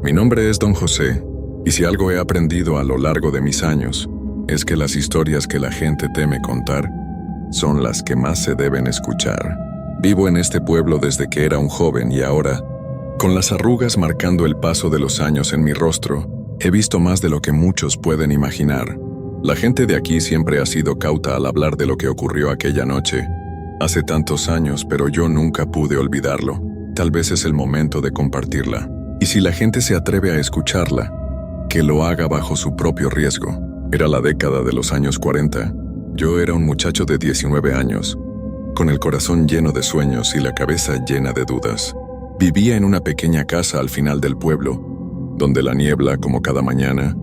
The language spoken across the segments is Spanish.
Mi nombre es Don José, y si algo he aprendido a lo largo de mis años, es que las historias que la gente teme contar son las que más se deben escuchar. Vivo en este pueblo desde que era un joven y ahora, con las arrugas marcando el paso de los años en mi rostro, he visto más de lo que muchos pueden imaginar. La gente de aquí siempre ha sido cauta al hablar de lo que ocurrió aquella noche. Hace tantos años, pero yo nunca pude olvidarlo. Tal vez es el momento de compartirla. Y si la gente se atreve a escucharla, que lo haga bajo su propio riesgo. Era la década de los años 40. Yo era un muchacho de 19 años, con el corazón lleno de sueños y la cabeza llena de dudas. Vivía en una pequeña casa al final del pueblo, donde la niebla, como cada mañana,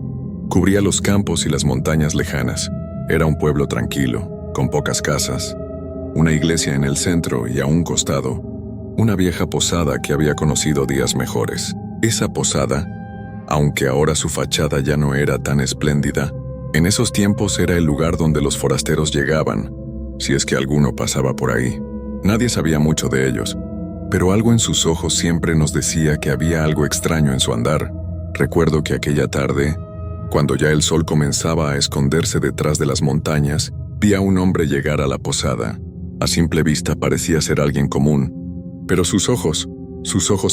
cubría los campos y las montañas lejanas. Era un pueblo tranquilo, con pocas casas, una iglesia en el centro y a un costado, una vieja posada que había conocido días mejores. Esa posada, aunque ahora su fachada ya no era tan espléndida, en esos tiempos era el lugar donde los forasteros llegaban, si es que alguno pasaba por ahí. Nadie sabía mucho de ellos, pero algo en sus ojos siempre nos decía que había algo extraño en su andar. Recuerdo que aquella tarde, cuando ya el sol comenzaba a esconderse detrás de las montañas, vi a un hombre llegar a la posada. A simple vista parecía ser alguien común, pero sus ojos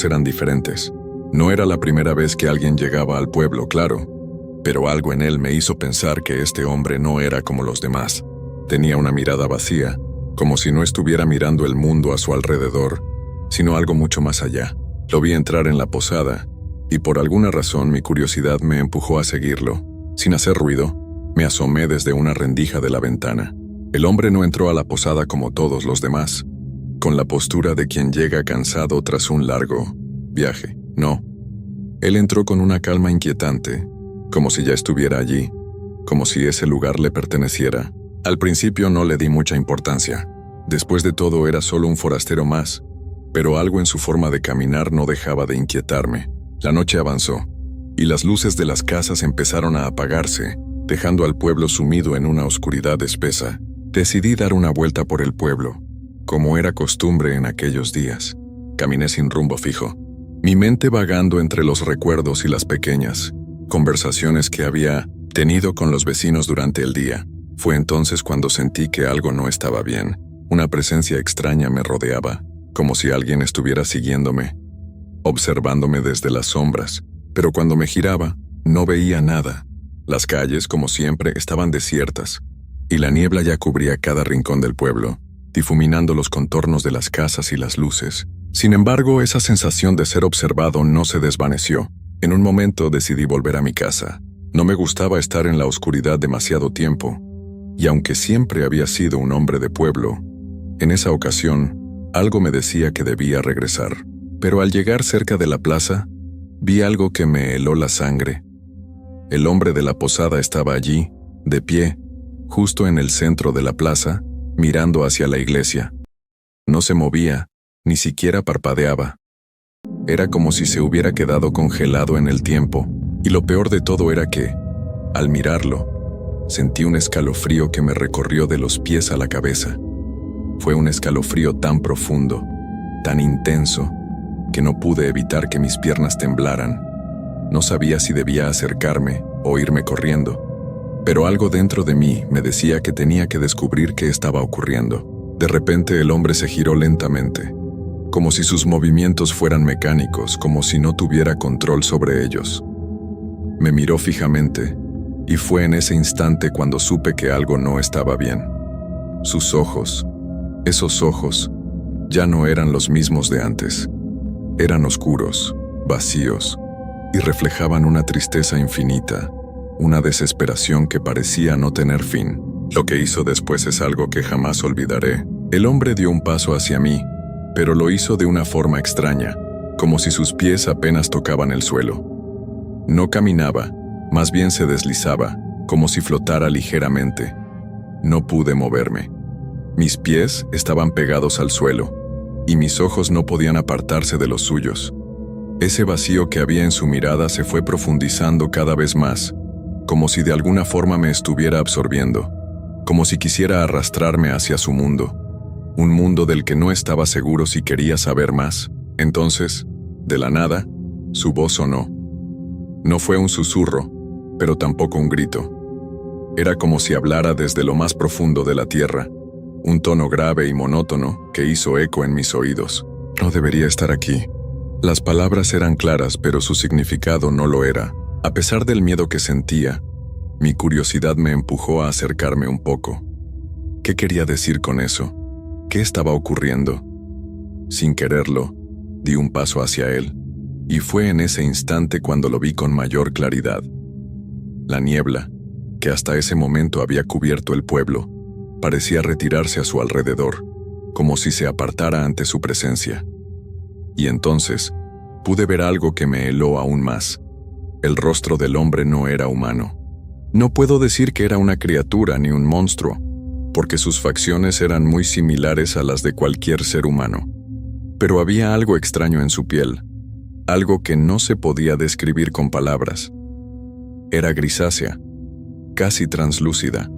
eran diferentes. No era la primera vez que alguien llegaba al pueblo, claro, pero algo en él me hizo pensar que este hombre no era como los demás. Tenía una mirada vacía, como si no estuviera mirando el mundo a su alrededor, sino algo mucho más allá. Lo vi entrar en la posada, y por alguna razón mi curiosidad me empujó a seguirlo. Sin hacer ruido, me asomé desde una rendija de la ventana. El hombre no entró a la posada como todos los demás, con la postura de quien llega cansado tras un largo viaje. No. Él entró con una calma inquietante, como si ya estuviera allí, como si ese lugar le perteneciera. Al principio no le di mucha importancia. Después de todo era solo un forastero más, pero algo en su forma de caminar no dejaba de inquietarme. La noche avanzó, y las luces de las casas empezaron a apagarse, dejando al pueblo sumido en una oscuridad espesa. Decidí dar una vuelta por el pueblo, como era costumbre en aquellos días. Caminé sin rumbo fijo, mi mente vagando entre los recuerdos y las pequeñas conversaciones que había tenido con los vecinos durante el día. Fue entonces cuando sentí que algo no estaba bien. Una presencia extraña me rodeaba, como si alguien estuviera siguiéndome, observándome desde las sombras, pero cuando me giraba, no veía nada. Las calles, como siempre, estaban desiertas, y la niebla ya cubría cada rincón del pueblo, difuminando los contornos de las casas y las luces. Sin embargo, esa sensación de ser observado no se desvaneció. En un momento decidí volver a mi casa. No me gustaba estar en la oscuridad demasiado tiempo, y aunque siempre había sido un hombre de pueblo, en esa ocasión, algo me decía que debía regresar. Pero al llegar cerca de la plaza, vi algo que me heló la sangre. El hombre de la posada estaba allí, de pie, justo en el centro de la plaza, mirando hacia la iglesia. No se movía, ni siquiera parpadeaba. Era como si se hubiera quedado congelado en el tiempo, y lo peor de todo era que, al mirarlo, sentí un escalofrío que me recorrió de los pies a la cabeza. Fue un escalofrío tan profundo, tan intenso, que no pude evitar que mis piernas temblaran. No sabía si debía acercarme o irme corriendo, pero algo dentro de mí me decía que tenía que descubrir qué estaba ocurriendo. De repente el hombre se giró lentamente, como si sus movimientos fueran mecánicos, como si no tuviera control sobre ellos. Me miró fijamente, y fue en ese instante cuando supe que algo no estaba bien. Sus ojos, esos ojos, ya no eran los mismos de antes. Eran oscuros, vacíos, y reflejaban una tristeza infinita, una desesperación que parecía no tener fin. Lo que hizo después es algo que jamás olvidaré. El hombre dio un paso hacia mí, pero lo hizo de una forma extraña, como si sus pies apenas tocaban el suelo. No caminaba, más bien se deslizaba, como si flotara ligeramente. No pude moverme. Mis pies estaban pegados al suelo, y mis ojos no podían apartarse de los suyos. Ese vacío que había en su mirada se fue profundizando cada vez más, como si de alguna forma me estuviera absorbiendo, como si quisiera arrastrarme hacia su mundo, un mundo del que no estaba seguro si quería saber más. Entonces, de la nada, su voz sonó. No fue un susurro, pero tampoco un grito. Era como si hablara desde lo más profundo de la tierra, un tono grave y monótono que hizo eco en mis oídos. No debería estar aquí. Las palabras eran claras, pero su significado no lo era. A pesar del miedo que sentía, mi curiosidad me empujó a acercarme un poco. ¿Qué quería decir con eso? ¿Qué estaba ocurriendo? Sin quererlo, di un paso hacia él, y fue en ese instante cuando lo vi con mayor claridad. La niebla, que hasta ese momento había cubierto el pueblo, parecía retirarse a su alrededor, como si se apartara ante su presencia. Y entonces, pude ver algo que me heló aún más. El rostro del hombre no era humano. No puedo decir que era una criatura ni un monstruo, porque sus facciones eran muy similares a las de cualquier ser humano. Pero había algo extraño en su piel, algo que no se podía describir con palabras. Era grisácea, casi translúcida,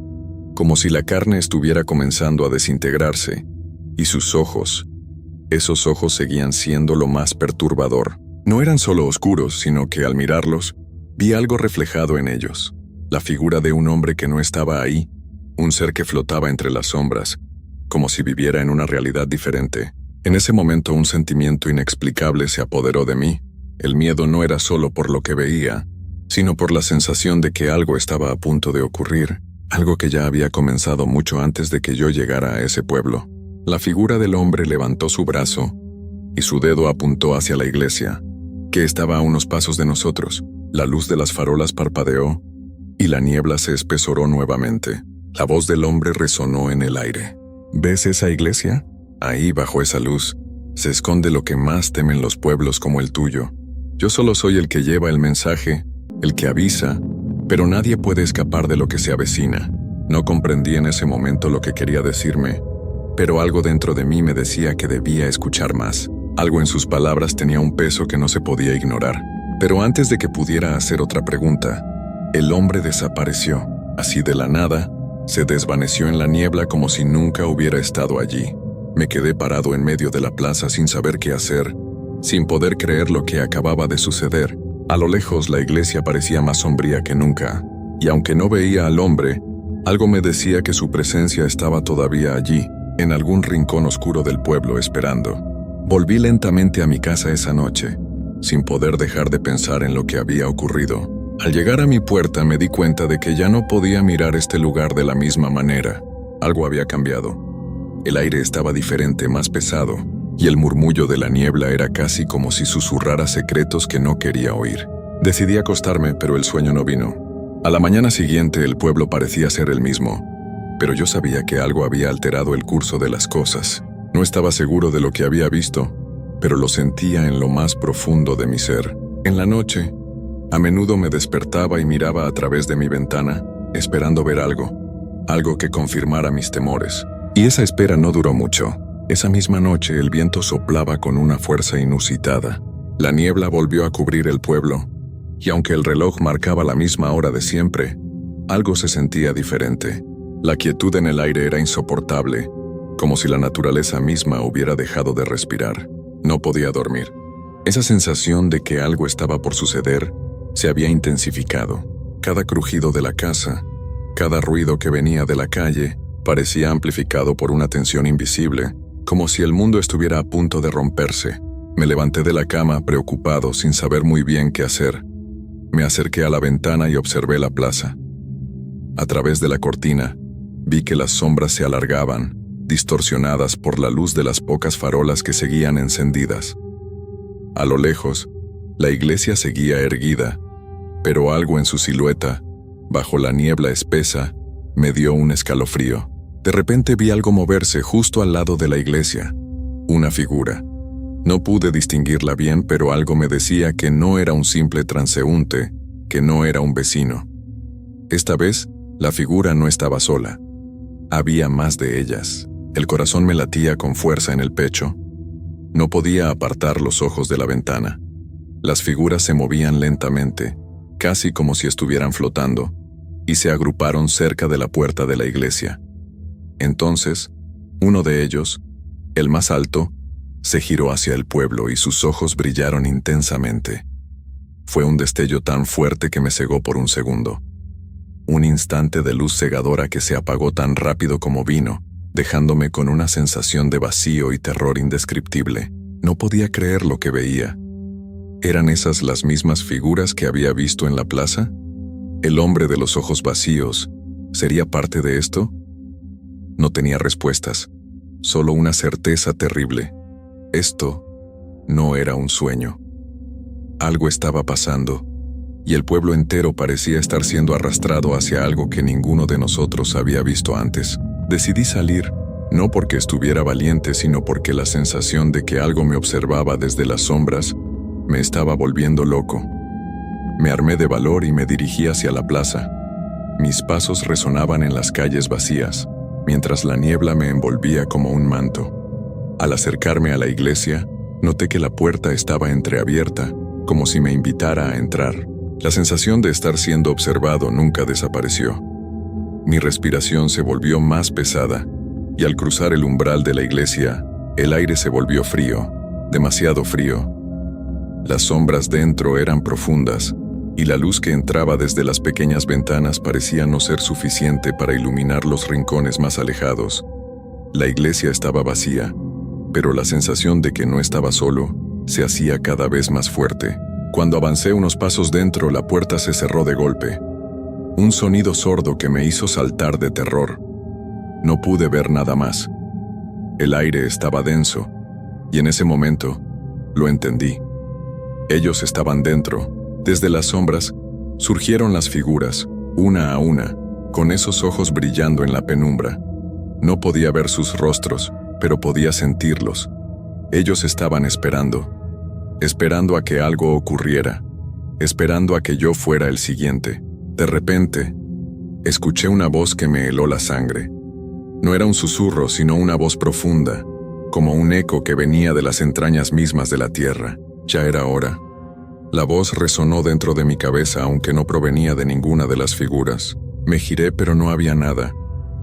como si la carne estuviera comenzando a desintegrarse, y sus ojos, esos ojos seguían siendo lo más perturbador. No eran solo oscuros, sino que al mirarlos, vi algo reflejado en ellos. La figura de un hombre que no estaba ahí, un ser que flotaba entre las sombras, como si viviera en una realidad diferente. En ese momento un sentimiento inexplicable se apoderó de mí. El miedo no era solo por lo que veía, sino por la sensación de que algo estaba a punto de ocurrir, algo que ya había comenzado mucho antes de que yo llegara a ese pueblo. La figura del hombre levantó su brazo y su dedo apuntó hacia la iglesia, que estaba a unos pasos de nosotros. La luz de las farolas parpadeó y la niebla se espesoró nuevamente. La voz del hombre resonó en el aire. ¿Ves esa iglesia? Ahí, bajo esa luz, se esconde lo que más temen los pueblos como el tuyo. Yo solo soy el que lleva el mensaje, el que avisa, pero nadie puede escapar de lo que se avecina. No comprendí en ese momento lo que quería decirme, pero algo dentro de mí me decía que debía escuchar más. Algo en sus palabras tenía un peso que no se podía ignorar. Pero antes de que pudiera hacer otra pregunta, el hombre desapareció. Así de la nada, se desvaneció en la niebla como si nunca hubiera estado allí. Me quedé parado en medio de la plaza sin saber qué hacer, sin poder creer lo que acababa de suceder. A lo lejos la iglesia parecía más sombría que nunca, y aunque no veía al hombre, algo me decía que su presencia estaba todavía allí, en algún rincón oscuro del pueblo esperando. Volví lentamente a mi casa esa noche, sin poder dejar de pensar en lo que había ocurrido. Al llegar a mi puerta me di cuenta de que ya no podía mirar este lugar de la misma manera. Algo había cambiado. El aire estaba diferente, más pesado, y el murmullo de la niebla era casi como si susurrara secretos que no quería oír. Decidí acostarme, pero el sueño no vino. A la mañana siguiente el pueblo parecía ser el mismo, pero yo sabía que algo había alterado el curso de las cosas. No estaba seguro de lo que había visto, pero lo sentía en lo más profundo de mi ser. En la noche, a menudo me despertaba y miraba a través de mi ventana, esperando ver algo que confirmara mis temores. Y esa espera no duró mucho. Esa misma noche el viento soplaba con una fuerza inusitada. La niebla volvió a cubrir el pueblo, y aunque el reloj marcaba la misma hora de siempre, algo se sentía diferente. La quietud en el aire era insoportable, como si la naturaleza misma hubiera dejado de respirar. No podía dormir. Esa sensación de que algo estaba por suceder se había intensificado. Cada crujido de la casa, cada ruido que venía de la calle, parecía amplificado por una tensión invisible, como si el mundo estuviera a punto de romperse. Me levanté de la cama preocupado, sin saber muy bien qué hacer. Me acerqué a la ventana y observé la plaza. A través de la cortina, vi que las sombras se alargaban, distorsionadas por la luz de las pocas farolas que seguían encendidas. A lo lejos, la iglesia seguía erguida, pero algo en su silueta, bajo la niebla espesa, me dio un escalofrío. De repente vi algo moverse justo al lado de la iglesia, una figura. No pude distinguirla bien, pero algo me decía que no era un simple transeúnte, que no era un vecino. Esta vez, la figura no estaba sola. Había más de ellas. El corazón me latía con fuerza en el pecho. No podía apartar los ojos de la ventana. Las figuras se movían lentamente, casi como si estuvieran flotando, y se agruparon cerca de la puerta de la iglesia. Entonces, uno de ellos, el más alto, se giró hacia el pueblo y sus ojos brillaron intensamente. Fue un destello tan fuerte que me cegó por un segundo. Un instante de luz cegadora que se apagó tan rápido como vino, dejándome con una sensación de vacío y terror indescriptible. No podía creer lo que veía. ¿Eran esas las mismas figuras que había visto en la plaza? ¿El hombre de los ojos vacíos sería parte de esto? No tenía respuestas, solo una certeza terrible. Esto no era un sueño. Algo estaba pasando, y el pueblo entero parecía estar siendo arrastrado hacia algo que ninguno de nosotros había visto antes. Decidí salir, no porque estuviera valiente, sino porque la sensación de que algo me observaba desde las sombras me estaba volviendo loco. Me armé de valor y me dirigí hacia la plaza. Mis pasos resonaban en las calles vacías, mientras la niebla me envolvía como un manto. Al acercarme a la iglesia, noté que la puerta estaba entreabierta, como si me invitara a entrar. La sensación de estar siendo observado nunca desapareció. Mi respiración se volvió más pesada, y al cruzar el umbral de la iglesia, el aire se volvió frío, demasiado frío. Las sombras dentro eran profundas, y la luz que entraba desde las pequeñas ventanas parecía no ser suficiente para iluminar los rincones más alejados. La iglesia estaba vacía, pero la sensación de que no estaba solo se hacía cada vez más fuerte. Cuando avancé unos pasos dentro, la puerta se cerró de golpe. Un sonido sordo que me hizo saltar de terror. No pude ver nada más. El aire estaba denso, y en ese momento lo entendí. Ellos estaban dentro. Desde las sombras surgieron las figuras, una a una, con esos ojos brillando en la penumbra. No podía ver sus rostros, pero podía sentirlos. Ellos estaban esperando a que algo ocurriera, esperando a que yo fuera el siguiente. De repente, escuché una voz que me heló la sangre. No era un susurro, sino una voz profunda, como un eco que venía de las entrañas mismas de la tierra. Ya era hora. La voz resonó dentro de mi cabeza, aunque no provenía de ninguna de las figuras. Me giré, pero no había nada,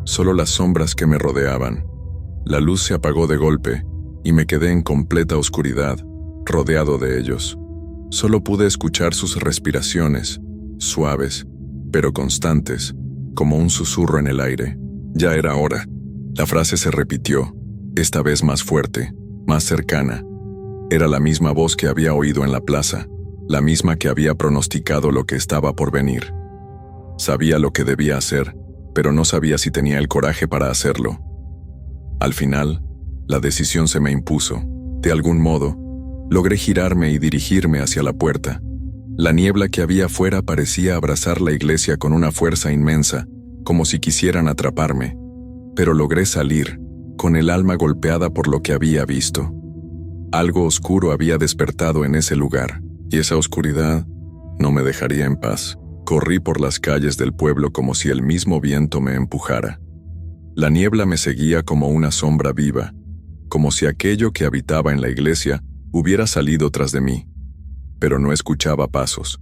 solo las sombras que me rodeaban. La luz se apagó de golpe, y me quedé en completa oscuridad, rodeado de ellos. Solo pude escuchar sus respiraciones, suaves, pero constantes, como un susurro en el aire. Ya era hora. La frase se repitió, esta vez más fuerte, más cercana. Era la misma voz que había oído en la plaza, la misma que había pronosticado lo que estaba por venir. Sabía lo que debía hacer, pero no sabía si tenía el coraje para hacerlo. Al final, la decisión se me impuso. De algún modo, logré girarme y dirigirme hacia la puerta. La niebla que había afuera parecía abrazar la iglesia con una fuerza inmensa, como si quisieran atraparme. Pero logré salir, con el alma golpeada por lo que había visto. Algo oscuro había despertado en ese lugar, y esa oscuridad no me dejaría en paz. Corrí por las calles del pueblo como si el mismo viento me empujara. La niebla me seguía como una sombra viva, como si aquello que habitaba en la iglesia hubiera salido tras de mí. Pero no escuchaba pasos,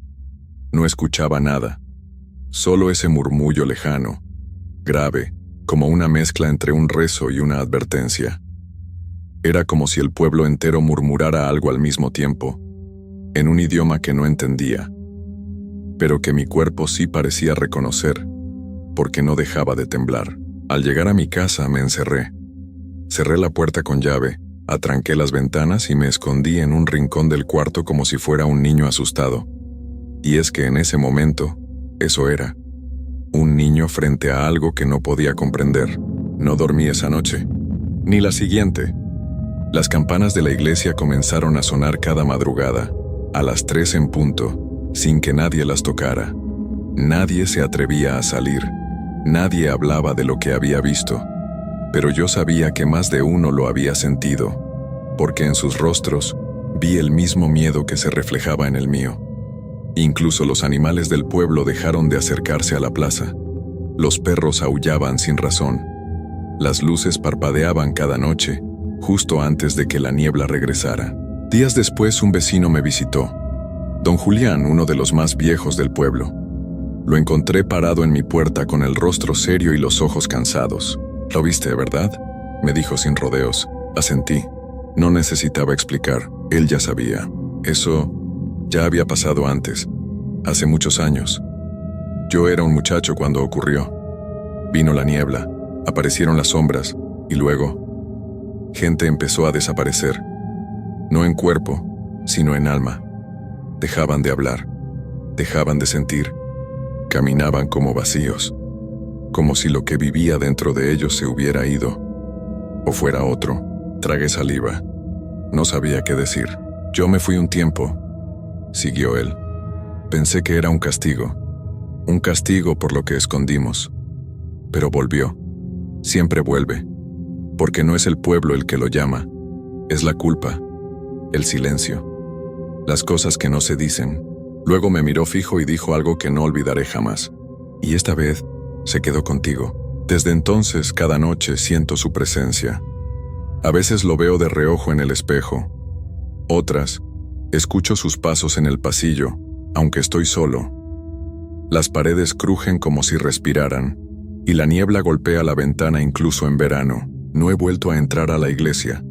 no escuchaba nada, solo ese murmullo lejano, grave, como una mezcla entre un rezo y una advertencia. Era como si el pueblo entero murmurara algo al mismo tiempo, en un idioma que no entendía, pero que mi cuerpo sí parecía reconocer, porque no dejaba de temblar. Al llegar a mi casa me encerré. Cerré la puerta con llave, atranqué las ventanas y me escondí en un rincón del cuarto como si fuera un niño asustado. Y es que en ese momento, eso era, un niño frente a algo que no podía comprender. No dormí esa noche, ni la siguiente. Las campanas de la iglesia comenzaron a sonar cada madrugada, a las 3 en punto, sin que nadie las tocara. Nadie se atrevía a salir, nadie hablaba de lo que había visto. Pero yo sabía que más de uno lo había sentido, porque en sus rostros vi el mismo miedo que se reflejaba en el mío. Incluso los animales del pueblo dejaron de acercarse a la plaza. Los perros aullaban sin razón. Las luces parpadeaban cada noche, justo antes de que la niebla regresara. Días después un vecino me visitó. Don Julián, uno de los más viejos del pueblo. Lo encontré parado en mi puerta con el rostro serio y los ojos cansados. «¿Lo viste, verdad?», me dijo sin rodeos. Asentí. No necesitaba explicar, él ya sabía. Ya había pasado antes, hace muchos años. Yo era un muchacho cuando ocurrió. Vino la niebla, aparecieron las sombras, y luego, gente empezó a desaparecer. No en cuerpo, sino en alma. Dejaban de hablar, dejaban de sentir, caminaban como vacíos, como si lo que vivía dentro de ellos se hubiera ido, o fuera otro. Tragué saliva. No sabía qué decir. Yo me fui un tiempo, siguió él. Pensé que era un castigo por lo que escondimos. Pero volvió. Siempre vuelve, porque no es el pueblo el que lo llama, es la culpa, el silencio, las cosas que no se dicen. Luego me miró fijo y dijo algo que no olvidaré jamás. Y esta vez se quedó contigo. Desde entonces, cada noche siento su presencia. A veces lo veo de reojo en el espejo. Otras, escucho sus pasos en el pasillo, aunque estoy solo. Las paredes crujen como si respiraran, y la niebla golpea la ventana incluso en verano. No he vuelto a entrar a la iglesia.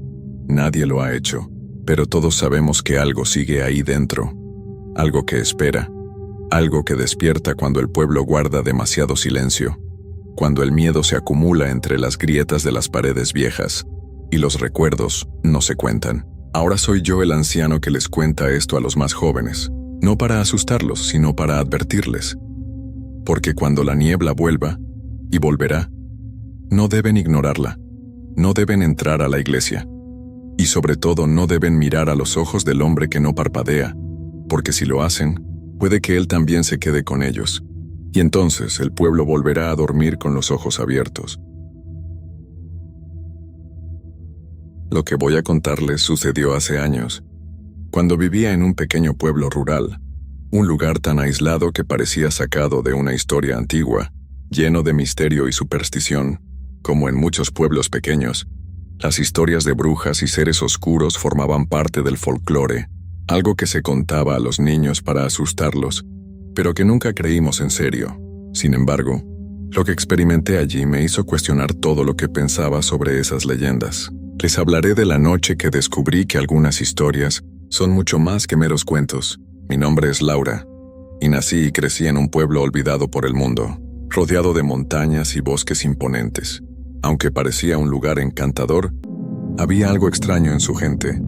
Nadie lo ha hecho, pero todos sabemos que algo sigue ahí dentro. Algo que espera. Algo que despierta cuando el pueblo guarda demasiado silencio. Cuando el miedo se acumula entre las grietas de las paredes viejas. Y los recuerdos no se cuentan. Ahora soy yo el anciano que les cuenta esto a los más jóvenes. No para asustarlos, sino para advertirles. Porque cuando la niebla vuelva, y volverá, no deben ignorarla. No deben entrar a la iglesia. Y sobre todo no deben mirar a los ojos del hombre que no parpadea, porque si lo hacen, puede que él también se quede con ellos. Y entonces el pueblo volverá a dormir con los ojos abiertos. Lo que voy a contarles sucedió hace años, cuando vivía en un pequeño pueblo rural, un lugar tan aislado que parecía sacado de una historia antigua, lleno de misterio y superstición. Como en muchos pueblos pequeños, las historias de brujas y seres oscuros formaban parte del folclore, algo que se contaba a los niños para asustarlos, pero que nunca creímos en serio. Sin embargo, lo que experimenté allí me hizo cuestionar todo lo que pensaba sobre esas leyendas. Les hablaré de la noche que descubrí que algunas historias son mucho más que meros cuentos. Mi nombre es Laura, y nací y crecí en un pueblo olvidado por el mundo, rodeado de montañas y bosques imponentes. Aunque parecía un lugar encantador, había algo extraño en su gente,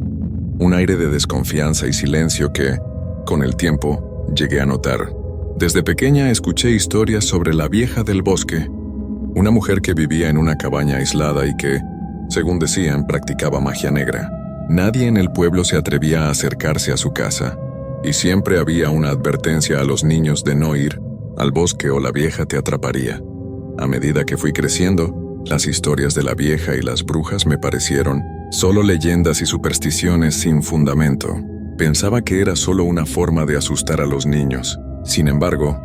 un aire de desconfianza y silencio que, con el tiempo, llegué a notar. Desde pequeña escuché historias sobre la vieja del bosque, una mujer que vivía en una cabaña aislada y que, según decían, practicaba magia negra. Nadie en el pueblo se atrevía a acercarse a su casa, y siempre había una advertencia a los niños de no ir al bosque o la vieja te atraparía. A medida que fui creciendo, las historias de la vieja y las brujas me parecieron solo leyendas y supersticiones sin fundamento. Pensaba que era solo una forma de asustar a los niños. Sin embargo,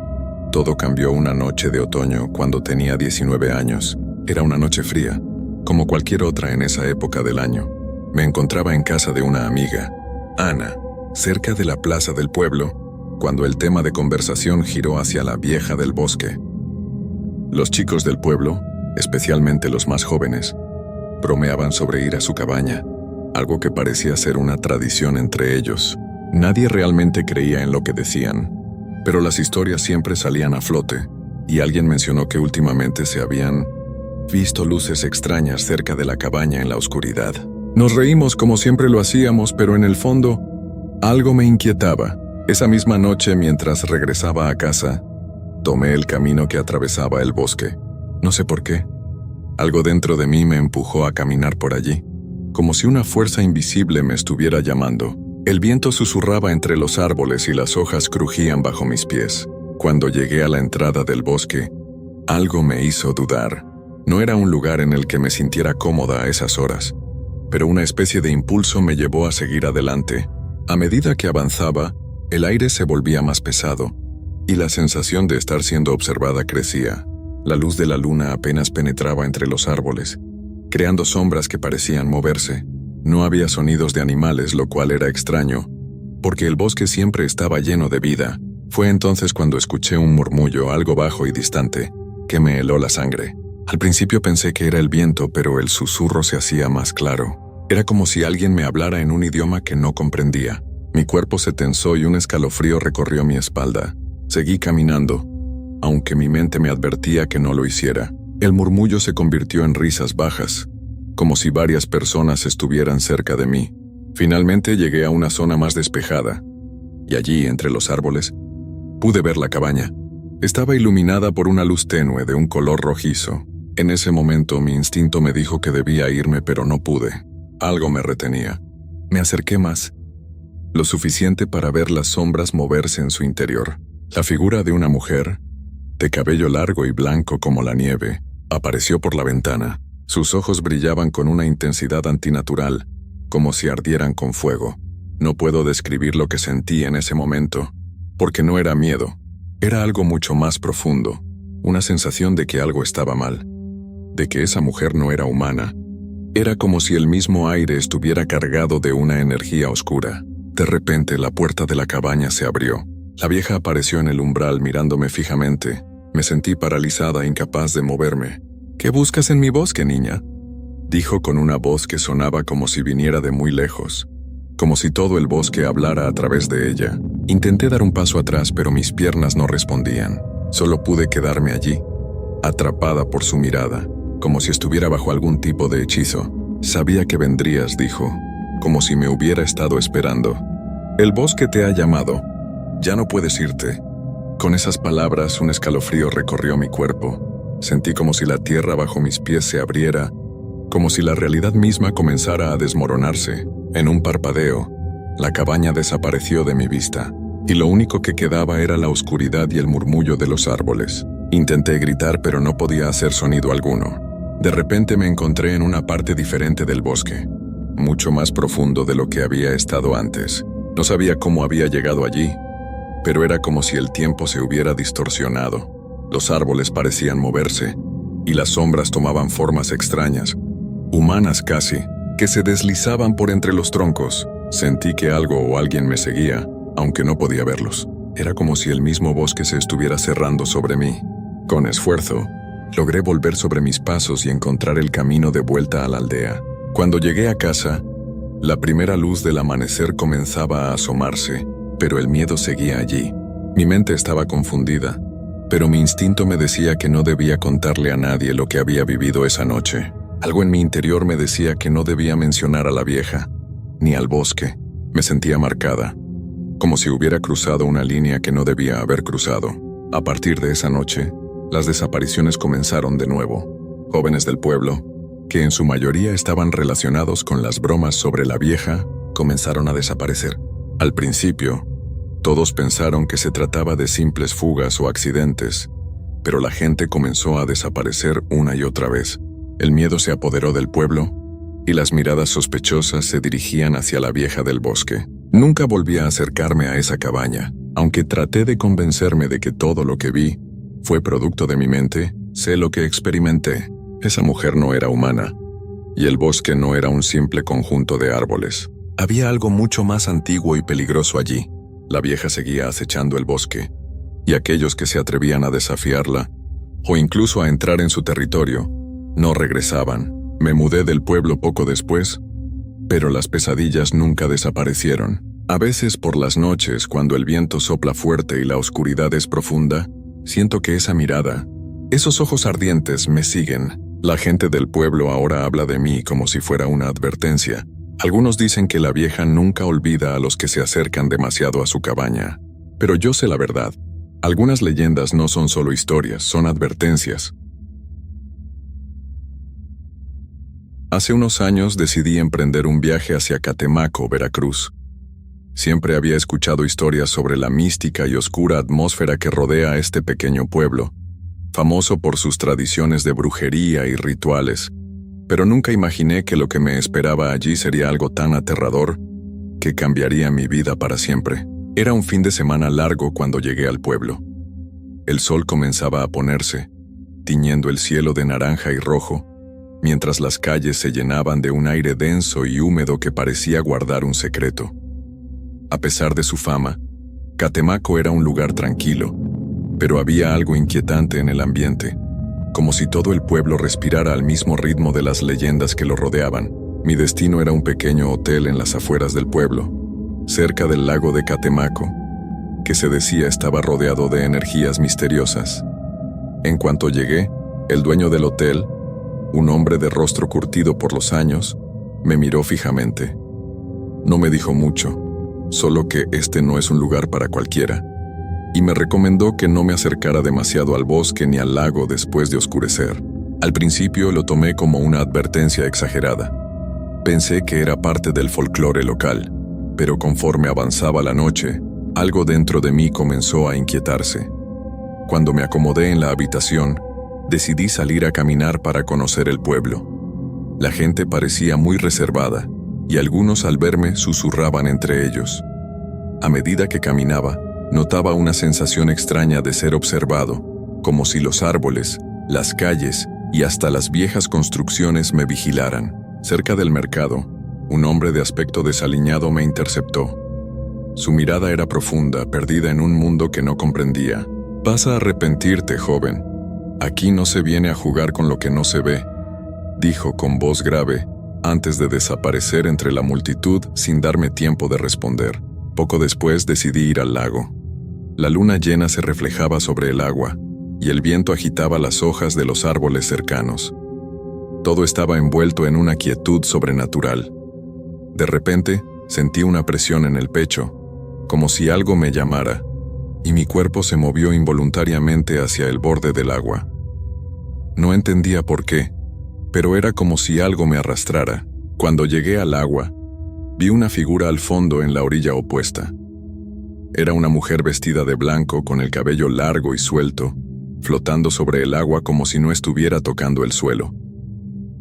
todo cambió una noche de otoño cuando tenía 19 años. Era una noche fría, como cualquier otra en esa época del año. Me encontraba en casa de una amiga, Ana, cerca de la plaza del pueblo, cuando el tema de conversación giró hacia la vieja del bosque. Los chicos del pueblo, especialmente los más jóvenes, bromeaban sobre ir a su cabaña, algo que parecía ser una tradición entre ellos. Nadie realmente creía en lo que decían, pero las historias siempre salían a flote, y alguien mencionó que últimamente se habían visto luces extrañas cerca de la cabaña en la oscuridad. Nos reímos como siempre lo hacíamos, pero en el fondo, algo me inquietaba. Esa misma noche, mientras regresaba a casa, tomé el camino que atravesaba el bosque. No sé por qué. Algo dentro de mí me empujó a caminar por allí, como si una fuerza invisible me estuviera llamando. El viento susurraba entre los árboles y las hojas crujían bajo mis pies. Cuando llegué a la entrada del bosque, algo me hizo dudar. No era un lugar en el que me sintiera cómoda a esas horas, pero una especie de impulso me llevó a seguir adelante. A medida que avanzaba, el aire se volvía más pesado, y la sensación de estar siendo observada crecía. La luz de la luna apenas penetraba entre los árboles, creando sombras que parecían moverse. No había sonidos de animales, lo cual era extraño, porque el bosque siempre estaba lleno de vida. Fue entonces cuando escuché un murmullo, algo bajo y distante, que me heló la sangre. Al principio pensé que era el viento, pero el susurro se hacía más claro. Era como si alguien me hablara en un idioma que no comprendía. Mi cuerpo se tensó y un escalofrío recorrió mi espalda. Seguí caminando, aunque mi mente me advertía que no lo hiciera. El murmullo se convirtió en risas bajas, como si varias personas estuvieran cerca de mí. Finalmente llegué a una zona más despejada, y allí, entre los árboles, pude ver la cabaña. Estaba iluminada por una luz tenue de un color rojizo. En ese momento mi instinto me dijo que debía irme, pero no pude. Algo me retenía. Me acerqué más, lo suficiente para ver las sombras moverse en su interior. La figura de una mujer, de cabello largo y blanco como la nieve, apareció por la ventana. Sus ojos brillaban con una intensidad antinatural, como si ardieran con fuego. No puedo describir lo que sentí en ese momento, porque no era miedo. Era algo mucho más profundo, una sensación de que algo estaba mal, de que esa mujer no era humana. Era como si el mismo aire estuviera cargado de una energía oscura. De repente la puerta de la cabaña se abrió. La vieja apareció en el umbral mirándome fijamente. Me sentí paralizada, incapaz de moverme. «¿Qué buscas en mi bosque, niña?», dijo con una voz que sonaba como si viniera de muy lejos, como si todo el bosque hablara a través de ella. Intenté dar un paso atrás, pero mis piernas no respondían. Solo pude quedarme allí, atrapada por su mirada, como si estuviera bajo algún tipo de hechizo. «Sabía que vendrías», dijo, como si me hubiera estado esperando. «El bosque te ha llamado. Ya no puedes irte». Con esas palabras, un escalofrío recorrió mi cuerpo. Sentí como si la tierra bajo mis pies se abriera, como si la realidad misma comenzara a desmoronarse. En un parpadeo, la cabaña desapareció de mi vista, y lo único que quedaba era la oscuridad y el murmullo de los árboles. Intenté gritar, pero no podía hacer sonido alguno. De repente me encontré en una parte diferente del bosque, mucho más profundo de lo que había estado antes. No sabía cómo había llegado allí, pero era como si el tiempo se hubiera distorsionado. Los árboles parecían moverse, y las sombras tomaban formas extrañas, humanas casi, que se deslizaban por entre los troncos. Sentí que algo o alguien me seguía, aunque no podía verlos. Era como si el mismo bosque se estuviera cerrando sobre mí. Con esfuerzo, logré volver sobre mis pasos y encontrar el camino de vuelta a la aldea. Cuando llegué a casa, la primera luz del amanecer comenzaba a asomarse, pero el miedo seguía allí. Mi mente estaba confundida, pero mi instinto me decía que no debía contarle a nadie lo que había vivido esa noche. Algo en mi interior me decía que no debía mencionar a la vieja, ni al bosque. Me sentía marcada, como si hubiera cruzado una línea que no debía haber cruzado. A partir de esa noche, las desapariciones comenzaron de nuevo. Jóvenes del pueblo, que en su mayoría estaban relacionados con las bromas sobre la vieja, comenzaron a desaparecer. Al principio, todos pensaron que se trataba de simples fugas o accidentes, pero la gente comenzó a desaparecer una y otra vez. El miedo se apoderó del pueblo, y las miradas sospechosas se dirigían hacia la vieja del bosque. Nunca volví a acercarme a esa cabaña. Aunque traté de convencerme de que todo lo que vi fue producto de mi mente, sé lo que experimenté. Esa mujer no era humana, y el bosque no era un simple conjunto de árboles. Había algo mucho más antiguo y peligroso allí. La vieja seguía acechando el bosque, y aquellos que se atrevían a desafiarla, o incluso a entrar en su territorio, no regresaban. Me mudé del pueblo poco después, pero las pesadillas nunca desaparecieron. A veces por las noches, cuando el viento sopla fuerte y la oscuridad es profunda, siento que esa mirada, esos ojos ardientes me siguen. La gente del pueblo ahora habla de mí como si fuera una advertencia. Algunos dicen que la vieja nunca olvida a los que se acercan demasiado a su cabaña. Pero yo sé la verdad. Algunas leyendas no son solo historias, son advertencias. Hace unos años decidí emprender un viaje hacia Catemaco, Veracruz. Siempre había escuchado historias sobre la mística y oscura atmósfera que rodea a este pequeño pueblo, famoso por sus tradiciones de brujería y rituales, pero nunca imaginé que lo que me esperaba allí sería algo tan aterrador que cambiaría mi vida para siempre. Era un fin de semana largo cuando llegué al pueblo. El sol comenzaba a ponerse, tiñendo el cielo de naranja y rojo, mientras las calles se llenaban de un aire denso y húmedo que parecía guardar un secreto. A pesar de su fama, Catemaco era un lugar tranquilo, pero había algo inquietante en el ambiente, como si todo el pueblo respirara al mismo ritmo de las leyendas que lo rodeaban. Mi destino era un pequeño hotel en las afueras del pueblo, cerca del lago de Catemaco, que se decía estaba rodeado de energías misteriosas. En cuanto llegué, el dueño del hotel, un hombre de rostro curtido por los años, me miró fijamente. No me dijo mucho, solo que este no es un lugar para cualquiera, y me recomendó que no me acercara demasiado al bosque ni al lago después de oscurecer. Al principio lo tomé como una advertencia exagerada. Pensé que era parte del folclore local, pero conforme avanzaba la noche, algo dentro de mí comenzó a inquietarse. Cuando me acomodé en la habitación, decidí salir a caminar para conocer el pueblo. La gente parecía muy reservada, y algunos al verme susurraban entre ellos. A medida que caminaba, notaba una sensación extraña de ser observado, como si los árboles, las calles y hasta las viejas construcciones me vigilaran. Cerca del mercado, un hombre de aspecto desaliñado me interceptó. Su mirada era profunda, perdida en un mundo que no comprendía. «Vas a arrepentirte, joven. Aquí no se viene a jugar con lo que no se ve», dijo con voz grave, antes de desaparecer entre la multitud sin darme tiempo de responder. Poco después decidí ir al lago. La luna llena se reflejaba sobre el agua, y el viento agitaba las hojas de los árboles cercanos. Todo estaba envuelto en una quietud sobrenatural. De repente, sentí una presión en el pecho, como si algo me llamara, y mi cuerpo se movió involuntariamente hacia el borde del agua. No entendía por qué, pero era como si algo me arrastrara. Cuando llegué al agua, vi una figura al fondo en la orilla opuesta. Era una mujer vestida de blanco con el cabello largo y suelto, flotando sobre el agua como si no estuviera tocando el suelo.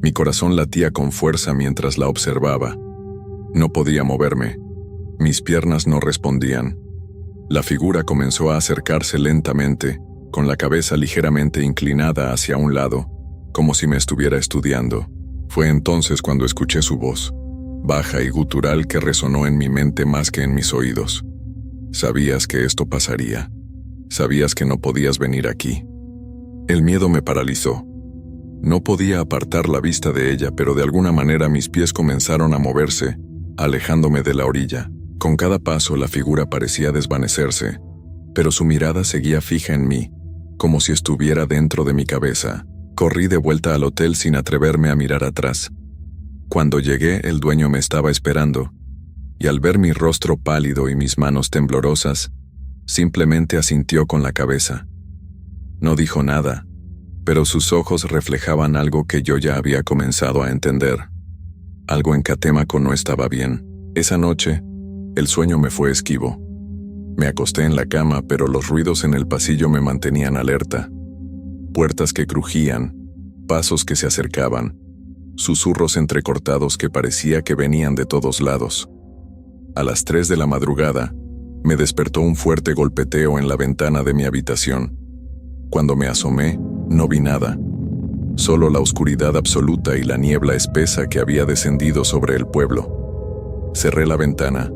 Mi corazón latía con fuerza mientras la observaba. No podía moverme. Mis piernas no respondían. La figura comenzó a acercarse lentamente, con la cabeza ligeramente inclinada hacia un lado, como si me estuviera estudiando. Fue entonces cuando escuché su voz, baja y gutural, que resonó en mi mente más que en mis oídos. Sabías que esto pasaría. Sabías que no podías venir aquí. El miedo me paralizó. No podía apartar la vista de ella, pero de alguna manera mis pies comenzaron a moverse, alejándome de la orilla. Con cada paso la figura parecía desvanecerse, pero su mirada seguía fija en mí, como si estuviera dentro de mi cabeza. Corrí de vuelta al hotel sin atreverme a mirar atrás. Cuando llegué, el dueño me estaba esperando, y al ver mi rostro pálido y mis manos temblorosas, simplemente asintió con la cabeza. No dijo nada, pero sus ojos reflejaban algo que yo ya había comenzado a entender. Algo en Catemaco no estaba bien. Esa noche, el sueño me fue esquivo. Me acosté en la cama, pero los ruidos en el pasillo me mantenían alerta. Puertas que crujían, pasos que se acercaban, susurros entrecortados que parecía que venían de todos lados. A las 3 de la madrugada, me despertó un fuerte golpeteo en la ventana de mi habitación. Cuando me asomé, no vi nada, solo la oscuridad absoluta y la niebla espesa que había descendido sobre el pueblo. Cerré la ventana,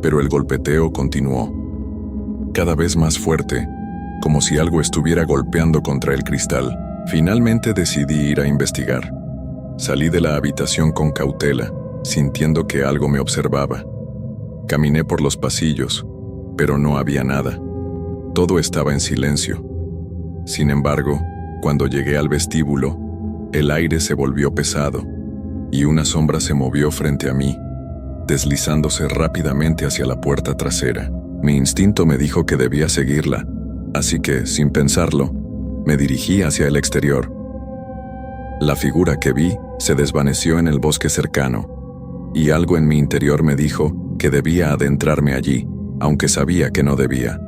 pero el golpeteo continuó, cada vez más fuerte, como si algo estuviera golpeando contra el cristal. Finalmente decidí ir a investigar. Salí de la habitación con cautela, sintiendo que algo me observaba. Caminé por los pasillos, pero no había nada. Todo estaba en silencio. Sin embargo, cuando llegué al vestíbulo, el aire se volvió pesado, y una sombra se movió frente a mí, deslizándose rápidamente hacia la puerta trasera. Mi instinto me dijo que debía seguirla, así que, sin pensarlo, me dirigí hacia el exterior. La figura que vi se desvaneció en el bosque cercano, y algo en mi interior me dijo que debía adentrarme allí, aunque sabía que no debía.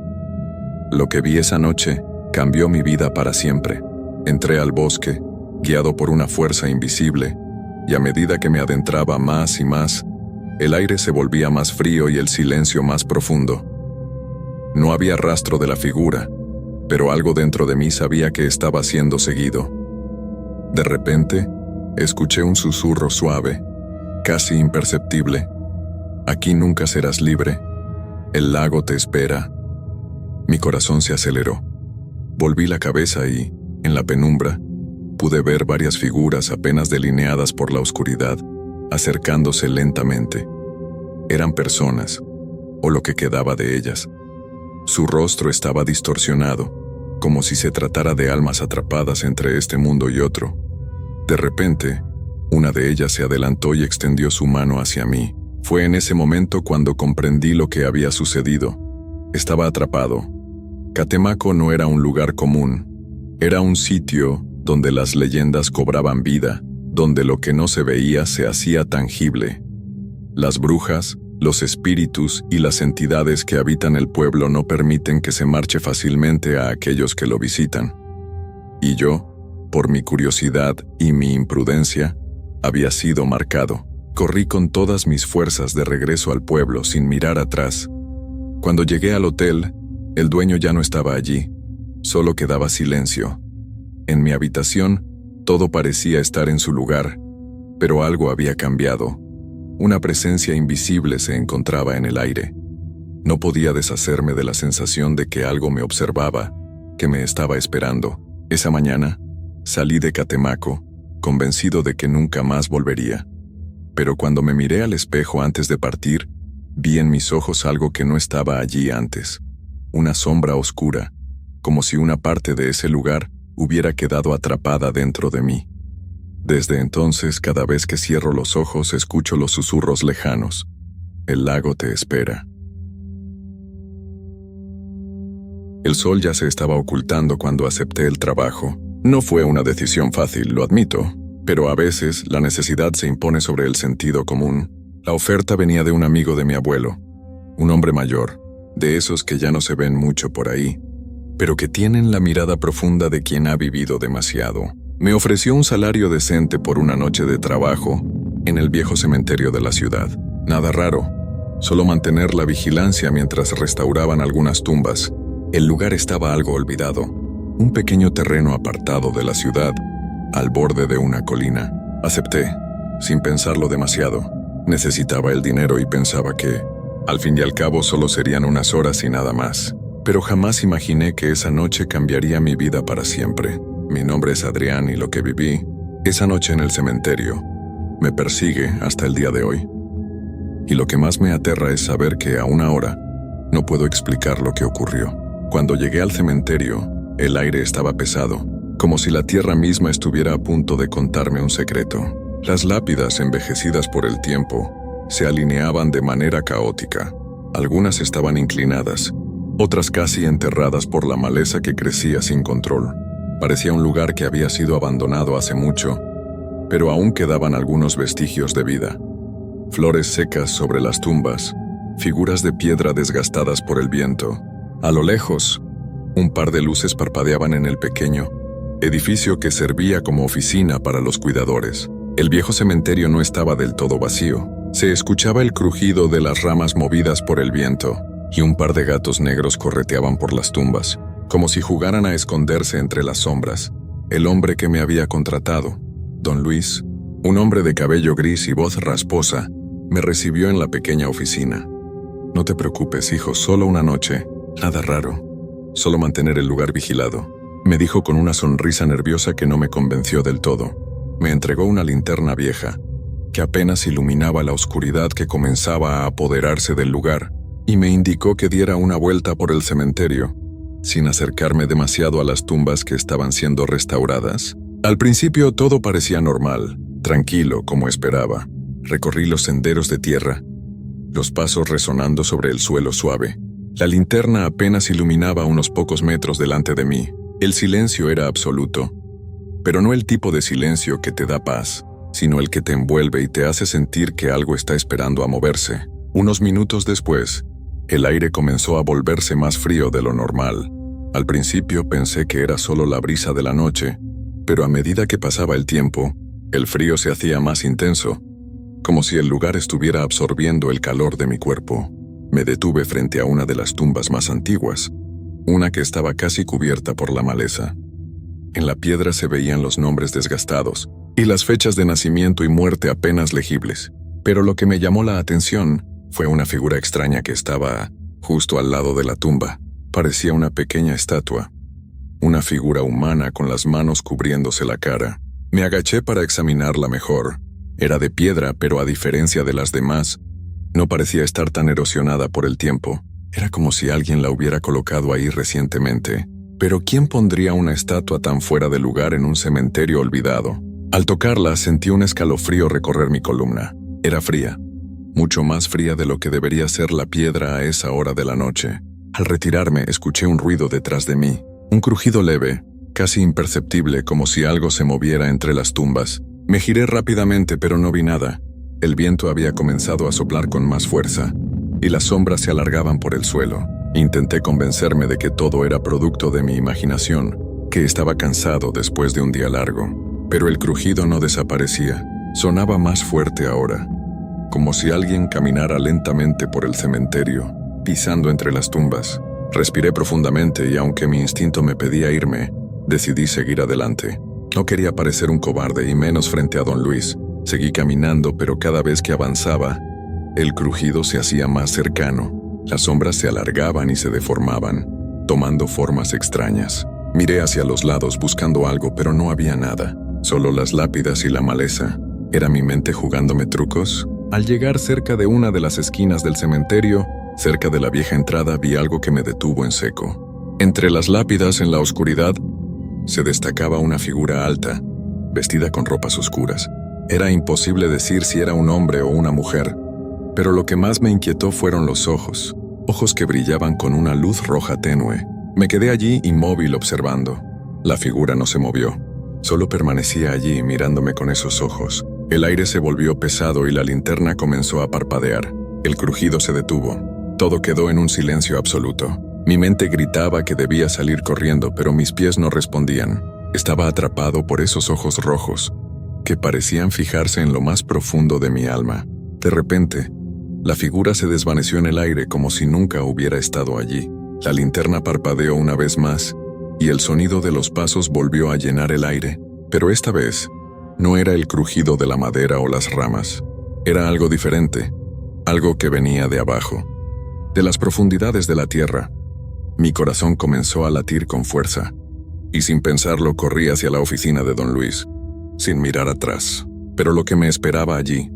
Lo que vi esa noche cambió mi vida para siempre. Entré al bosque, guiado por una fuerza invisible, y a medida que me adentraba más y más, el aire se volvía más frío y el silencio más profundo. No había rastro de la figura, pero algo dentro de mí sabía que estaba siendo seguido. De repente, escuché un susurro suave, casi imperceptible. Aquí nunca serás libre. El lago te espera. Mi corazón se aceleró. Volví la cabeza y, en la penumbra, pude ver varias figuras apenas delineadas por la oscuridad, acercándose lentamente. Eran personas, o lo que quedaba de ellas. Su rostro estaba distorsionado, como si se tratara de almas atrapadas entre este mundo y otro. De repente, una de ellas se adelantó y extendió su mano hacia mí. Fue en ese momento cuando comprendí lo que había sucedido. Estaba atrapado. Catemaco no era un lugar común. Era un sitio donde las leyendas cobraban vida, donde lo que no se veía se hacía tangible. Las brujas, los espíritus y las entidades que habitan el pueblo no permiten que se marche fácilmente a aquellos que lo visitan. Y yo, por mi curiosidad y mi imprudencia, había sido marcado. Corrí con todas mis fuerzas de regreso al pueblo sin mirar atrás. Cuando llegué al hotel, el dueño ya no estaba allí. Solo quedaba silencio. En mi habitación, todo parecía estar en su lugar, pero algo había cambiado. Una presencia invisible se encontraba en el aire. No podía deshacerme de la sensación de que algo me observaba, que me estaba esperando. Esa mañana, salí de Catemaco, convencido de que nunca más volvería. Pero cuando me miré al espejo antes de partir, vi en mis ojos algo que no estaba allí antes. Una sombra oscura, como si una parte de ese lugar hubiera quedado atrapada dentro de mí. Desde entonces, cada vez que cierro los ojos, escucho los susurros lejanos. El lago te espera. El sol ya se estaba ocultando cuando acepté el trabajo. No fue una decisión fácil, lo admito, pero a veces la necesidad se impone sobre el sentido común. La oferta venía de un amigo de mi abuelo, un hombre mayor, de esos que ya no se ven mucho por ahí, pero que tienen la mirada profunda de quien ha vivido demasiado. Me ofreció un salario decente por una noche de trabajo en el viejo cementerio de la ciudad. Nada raro, solo mantener la vigilancia mientras restauraban algunas tumbas. El lugar estaba algo olvidado, un pequeño terreno apartado de la ciudad, al borde de una colina. Acepté, sin pensarlo demasiado. Necesitaba el dinero y pensaba que, al fin y al cabo, solo serían unas horas y nada más. Pero jamás imaginé que esa noche cambiaría mi vida para siempre. Mi nombre es Adrián y lo que viví esa noche en el cementerio me persigue hasta el día de hoy. Y lo que más me aterra es saber que aún ahora no puedo explicar lo que ocurrió. Cuando llegué al cementerio, el aire estaba pesado, como si la tierra misma estuviera a punto de contarme un secreto. Las lápidas, envejecidas por el tiempo, se alineaban de manera caótica. Algunas estaban inclinadas, otras casi enterradas por la maleza que crecía sin control. Parecía un lugar que había sido abandonado hace mucho, pero aún quedaban algunos vestigios de vida. Flores secas sobre las tumbas, figuras de piedra desgastadas por el viento. A lo lejos, un par de luces parpadeaban en el pequeño edificio que servía como oficina para los cuidadores. El viejo cementerio no estaba del todo vacío. Se escuchaba el crujido de las ramas movidas por el viento, y un par de gatos negros correteaban por las tumbas, como si jugaran a esconderse entre las sombras. El hombre que me había contratado, don Luis, un hombre de cabello gris y voz rasposa, me recibió en la pequeña oficina. No te preocupes, hijo, solo una noche, nada raro, solo mantener el lugar vigilado, me dijo con una sonrisa nerviosa que no me convenció del todo. Me entregó una linterna vieja, que apenas iluminaba la oscuridad que comenzaba a apoderarse del lugar, y me indicó que diera una vuelta por el cementerio, sin acercarme demasiado a las tumbas que estaban siendo restauradas. Al principio todo parecía normal, tranquilo como esperaba. Recorrí los senderos de tierra, los pasos resonando sobre el suelo suave. La linterna apenas iluminaba unos pocos metros delante de mí. El silencio era absoluto, pero no el tipo de silencio que te da paz, sino el que te envuelve y te hace sentir que algo está esperando a moverse. Unos minutos después, el aire comenzó a volverse más frío de lo normal. Al principio pensé que era solo la brisa de la noche, pero a medida que pasaba el tiempo, el frío se hacía más intenso, como si el lugar estuviera absorbiendo el calor de mi cuerpo. Me detuve frente a una de las tumbas más antiguas, una que estaba casi cubierta por la maleza. En la piedra se veían los nombres desgastados y las fechas de nacimiento y muerte apenas legibles, pero lo que me llamó la atención fue una figura extraña que estaba justo al lado de la tumba. Parecía una pequeña estatua, una figura humana con las manos cubriéndose la cara. Me agaché para examinarla mejor. Era de piedra, pero a diferencia de las demás, No parecía estar tan erosionada por el tiempo. Era como si alguien la hubiera colocado ahí recientemente. Pero ¿quién pondría una estatua tan fuera de lugar en un cementerio olvidado? Al tocarla sentí un escalofrío recorrer mi columna. Era fría, mucho más fría de lo que debería ser la piedra a esa hora de la noche. Al retirarme escuché un ruido detrás de mí, un crujido leve, casi imperceptible, como si algo se moviera entre las tumbas. Me giré rápidamente pero no vi nada. El viento había comenzado a soplar con más fuerza, y las sombras se alargaban por el suelo. Intenté convencerme de que todo era producto de mi imaginación, que estaba cansado después de un día largo. Pero el crujido no desaparecía, sonaba más fuerte ahora, como si alguien caminara lentamente por el cementerio, pisando entre las tumbas. Respiré profundamente y aunque mi instinto me pedía irme, decidí seguir adelante. No quería parecer un cobarde y menos frente a don Luis. Seguí caminando, pero cada vez que avanzaba, el crujido se hacía más cercano. Las sombras se alargaban y se deformaban, tomando formas extrañas. Miré hacia los lados buscando algo, pero no había nada. Solo las lápidas y la maleza. ¿Era mi mente jugándome trucos? Al llegar cerca de una de las esquinas del cementerio, cerca de la vieja entrada, vi algo que me detuvo en seco. Entre las lápidas, en la oscuridad, se destacaba una figura alta, vestida con ropas oscuras. Era imposible decir si era un hombre o una mujer, pero lo que más me inquietó fueron los ojos, ojos que brillaban con una luz roja tenue. Me quedé allí inmóvil observando. La figura no se movió, solo permanecía allí mirándome con esos ojos. El aire se volvió pesado y la linterna comenzó a parpadear. El crujido se detuvo. Todo quedó en un silencio absoluto. Mi mente gritaba que debía salir corriendo, pero mis pies no respondían. Estaba atrapado por esos ojos rojos, que parecían fijarse en lo más profundo de mi alma. De repente, la figura se desvaneció en el aire como si nunca hubiera estado allí. La linterna parpadeó una vez más, y el sonido de los pasos volvió a llenar el aire. Pero esta vez, no era el crujido de la madera o las ramas. Era algo diferente, algo que venía de abajo, de las profundidades de la tierra. Mi corazón comenzó a latir con fuerza, y sin pensarlo corrí hacia la oficina de don Luis, sin mirar atrás. Pero lo que me esperaba allí,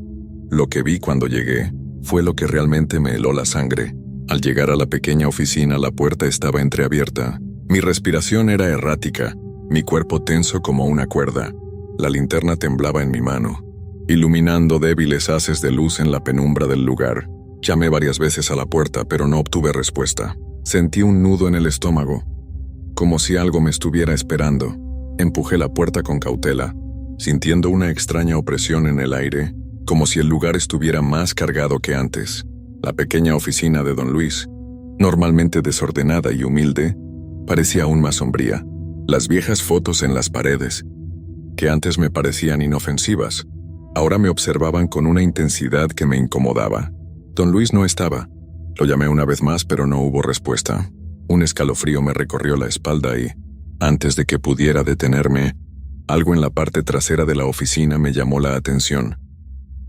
lo que vi cuando llegué, fue lo que realmente me heló la sangre. Al llegar a la pequeña oficina, la puerta estaba entreabierta. Mi respiración era errática, mi cuerpo tenso como una cuerda. La linterna temblaba en mi mano, iluminando débiles haces de luz en la penumbra del lugar. Llamé varias veces a la puerta, pero no obtuve respuesta. Sentí un nudo en el estómago, como si algo me estuviera esperando. Empujé la puerta con cautela, sintiendo una extraña opresión en el aire, como si el lugar estuviera más cargado que antes. La pequeña oficina de don Luis, normalmente desordenada y humilde, parecía aún más sombría. Las viejas fotos en las paredes, que antes me parecían inofensivas, ahora me observaban con una intensidad que me incomodaba. Don Luis no estaba. Lo llamé una vez más, pero no hubo respuesta. Un escalofrío me recorrió la espalda y, antes de que pudiera detenerme, algo en la parte trasera de la oficina me llamó la atención.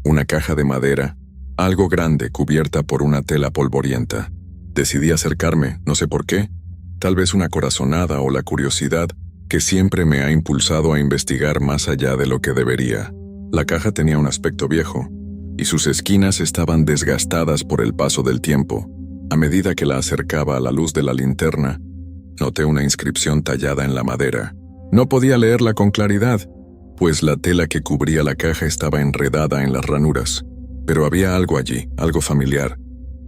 Una caja de madera, algo grande cubierta por una tela polvorienta. Decidí acercarme, no sé por qué, tal vez una corazonada o la curiosidad que siempre me ha impulsado a investigar más allá de lo que debería. La caja tenía un aspecto viejo, y sus esquinas estaban desgastadas por el paso del tiempo. A medida que la acercaba a la luz de la linterna, noté una inscripción tallada en la madera. No podía leerla con claridad, pues la tela que cubría la caja estaba enredada en las ranuras. Pero había algo allí, algo familiar,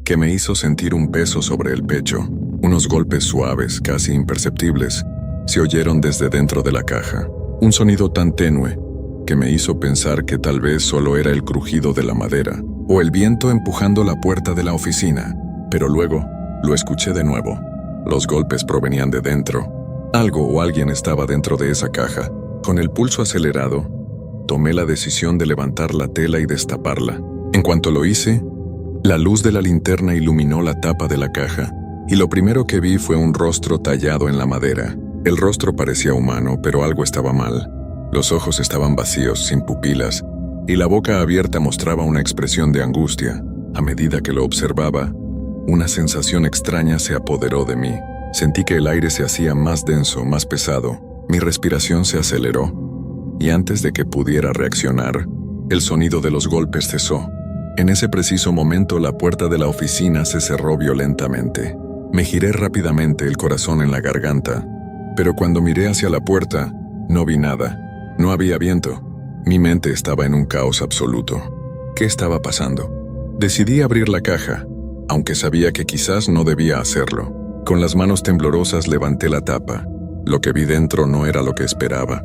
que me hizo sentir un peso sobre el pecho. Unos golpes suaves, casi imperceptibles, se oyeron desde dentro de la caja. Un sonido tan tenue que me hizo pensar que tal vez solo era el crujido de la madera o el viento empujando la puerta de la oficina. Pero luego lo escuché de nuevo. Los golpes provenían de dentro. Algo o alguien estaba dentro de esa caja. Con el pulso acelerado, tomé la decisión de levantar la tela y destaparla. En cuanto lo hice, la luz de la linterna iluminó la tapa de la caja, y lo primero que vi fue un rostro tallado en la madera. El rostro parecía humano, pero algo estaba mal. Los ojos estaban vacíos, sin pupilas, y la boca abierta mostraba una expresión de angustia. A medida que lo observaba, una sensación extraña se apoderó de mí. Sentí que el aire se hacía más denso, más pesado. Mi respiración se aceleró, y antes de que pudiera reaccionar, el sonido de los golpes cesó. En ese preciso momento la puerta de la oficina se cerró violentamente. Me giré rápidamente, el corazón en la garganta, pero cuando miré hacia la puerta, no vi nada. No había viento. Mi mente estaba en un caos absoluto. ¿Qué estaba pasando? Decidí abrir la caja, aunque sabía que quizás no debía hacerlo. Con las manos temblorosas levanté la tapa. Lo que vi dentro no era lo que esperaba.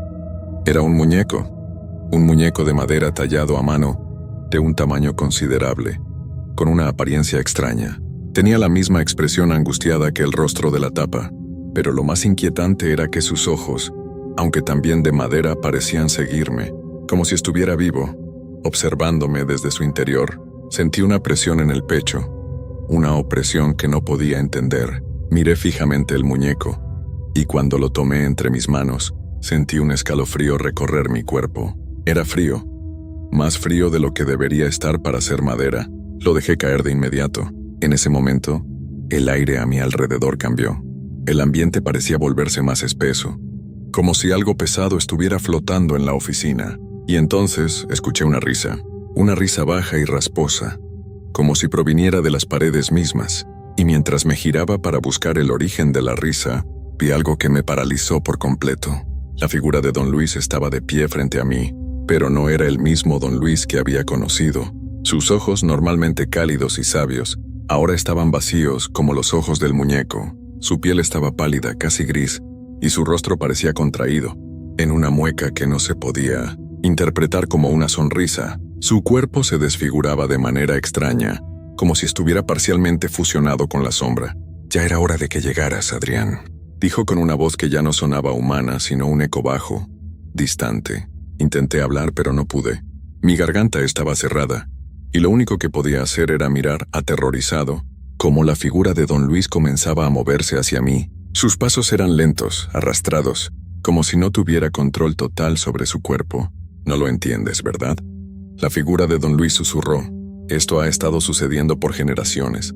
Era un muñeco de madera tallado a mano, de un tamaño considerable, con una apariencia extraña. Tenía la misma expresión angustiada que el rostro de la tapa, pero lo más inquietante era que sus ojos, aunque también de madera, parecían seguirme, como si estuviera vivo, observándome desde su interior. Sentí una presión en el pecho, una opresión que no podía entender. Miré fijamente el muñeco, y cuando lo tomé entre mis manos, sentí un escalofrío recorrer mi cuerpo. Era frío, más frío de lo que debería estar para ser madera. Lo dejé caer de inmediato. En ese momento, el aire a mi alrededor cambió. El ambiente parecía volverse más espeso, como si algo pesado estuviera flotando en la oficina. Y entonces escuché una risa baja y rasposa, como si proviniera de las paredes mismas. Y mientras me giraba para buscar el origen de la risa, vi algo que me paralizó por completo. La figura de don Luis estaba de pie frente a mí, pero no era el mismo don Luis que había conocido. Sus ojos, normalmente cálidos y sabios, ahora estaban vacíos como los ojos del muñeco. Su piel estaba pálida, casi gris, y su rostro parecía contraído, en una mueca que no se podía interpretar como una sonrisa. Su cuerpo se desfiguraba de manera extraña, como si estuviera parcialmente fusionado con la sombra. «Ya era hora de que llegaras, Adrián», dijo con una voz que ya no sonaba humana, sino un eco bajo, distante. Intenté hablar, pero no pude. Mi garganta estaba cerrada, y lo único que podía hacer era mirar, aterrorizado, cómo la figura de don Luis comenzaba a moverse hacia mí. Sus pasos eran lentos, arrastrados, como si no tuviera control total sobre su cuerpo. «No lo entiendes, ¿verdad?». La figura de don Luis susurró. «Esto ha estado sucediendo por generaciones.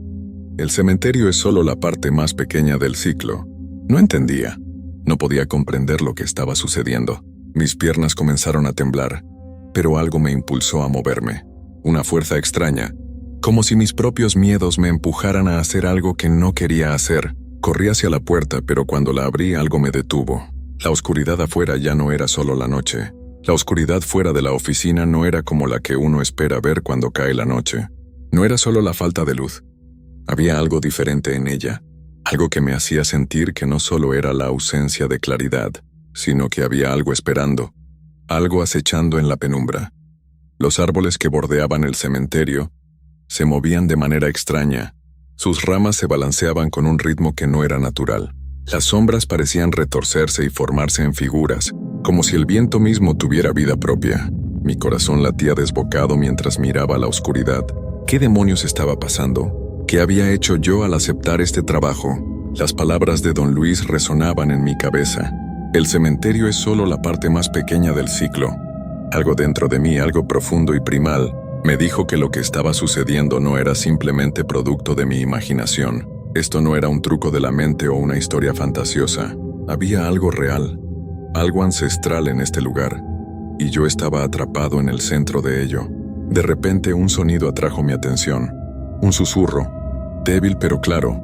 El cementerio es solo la parte más pequeña del ciclo». No entendía. No podía comprender lo que estaba sucediendo. Mis piernas comenzaron a temblar, pero algo me impulsó a moverme. Una fuerza extraña, como si mis propios miedos me empujaran a hacer algo que no quería hacer. Corrí hacia la puerta, pero cuando la abrí algo me detuvo. La oscuridad afuera ya no era solo la noche. La oscuridad fuera de la oficina no era como la que uno espera ver cuando cae la noche. No era solo la falta de luz. Había algo diferente en ella. Algo que me hacía sentir que no solo era la ausencia de claridad, sino que había algo esperando, algo acechando en la penumbra. Los árboles que bordeaban el cementerio se movían de manera extraña. Sus ramas se balanceaban con un ritmo que no era natural. Las sombras parecían retorcerse y formarse en figuras, como si el viento mismo tuviera vida propia. Mi corazón latía desbocado mientras miraba la oscuridad. ¿Qué demonios estaba pasando? ¿Qué había hecho yo al aceptar este trabajo? Las palabras de don Luis resonaban en mi cabeza. El cementerio es solo la parte más pequeña del ciclo. Algo dentro de mí, algo profundo y primal, me dijo que lo que estaba sucediendo no era simplemente producto de mi imaginación. Esto no era un truco de la mente o una historia fantasiosa. Había algo real, algo ancestral en este lugar, y yo estaba atrapado en el centro de ello. De repente un sonido atrajo mi atención. Un susurro, débil pero claro,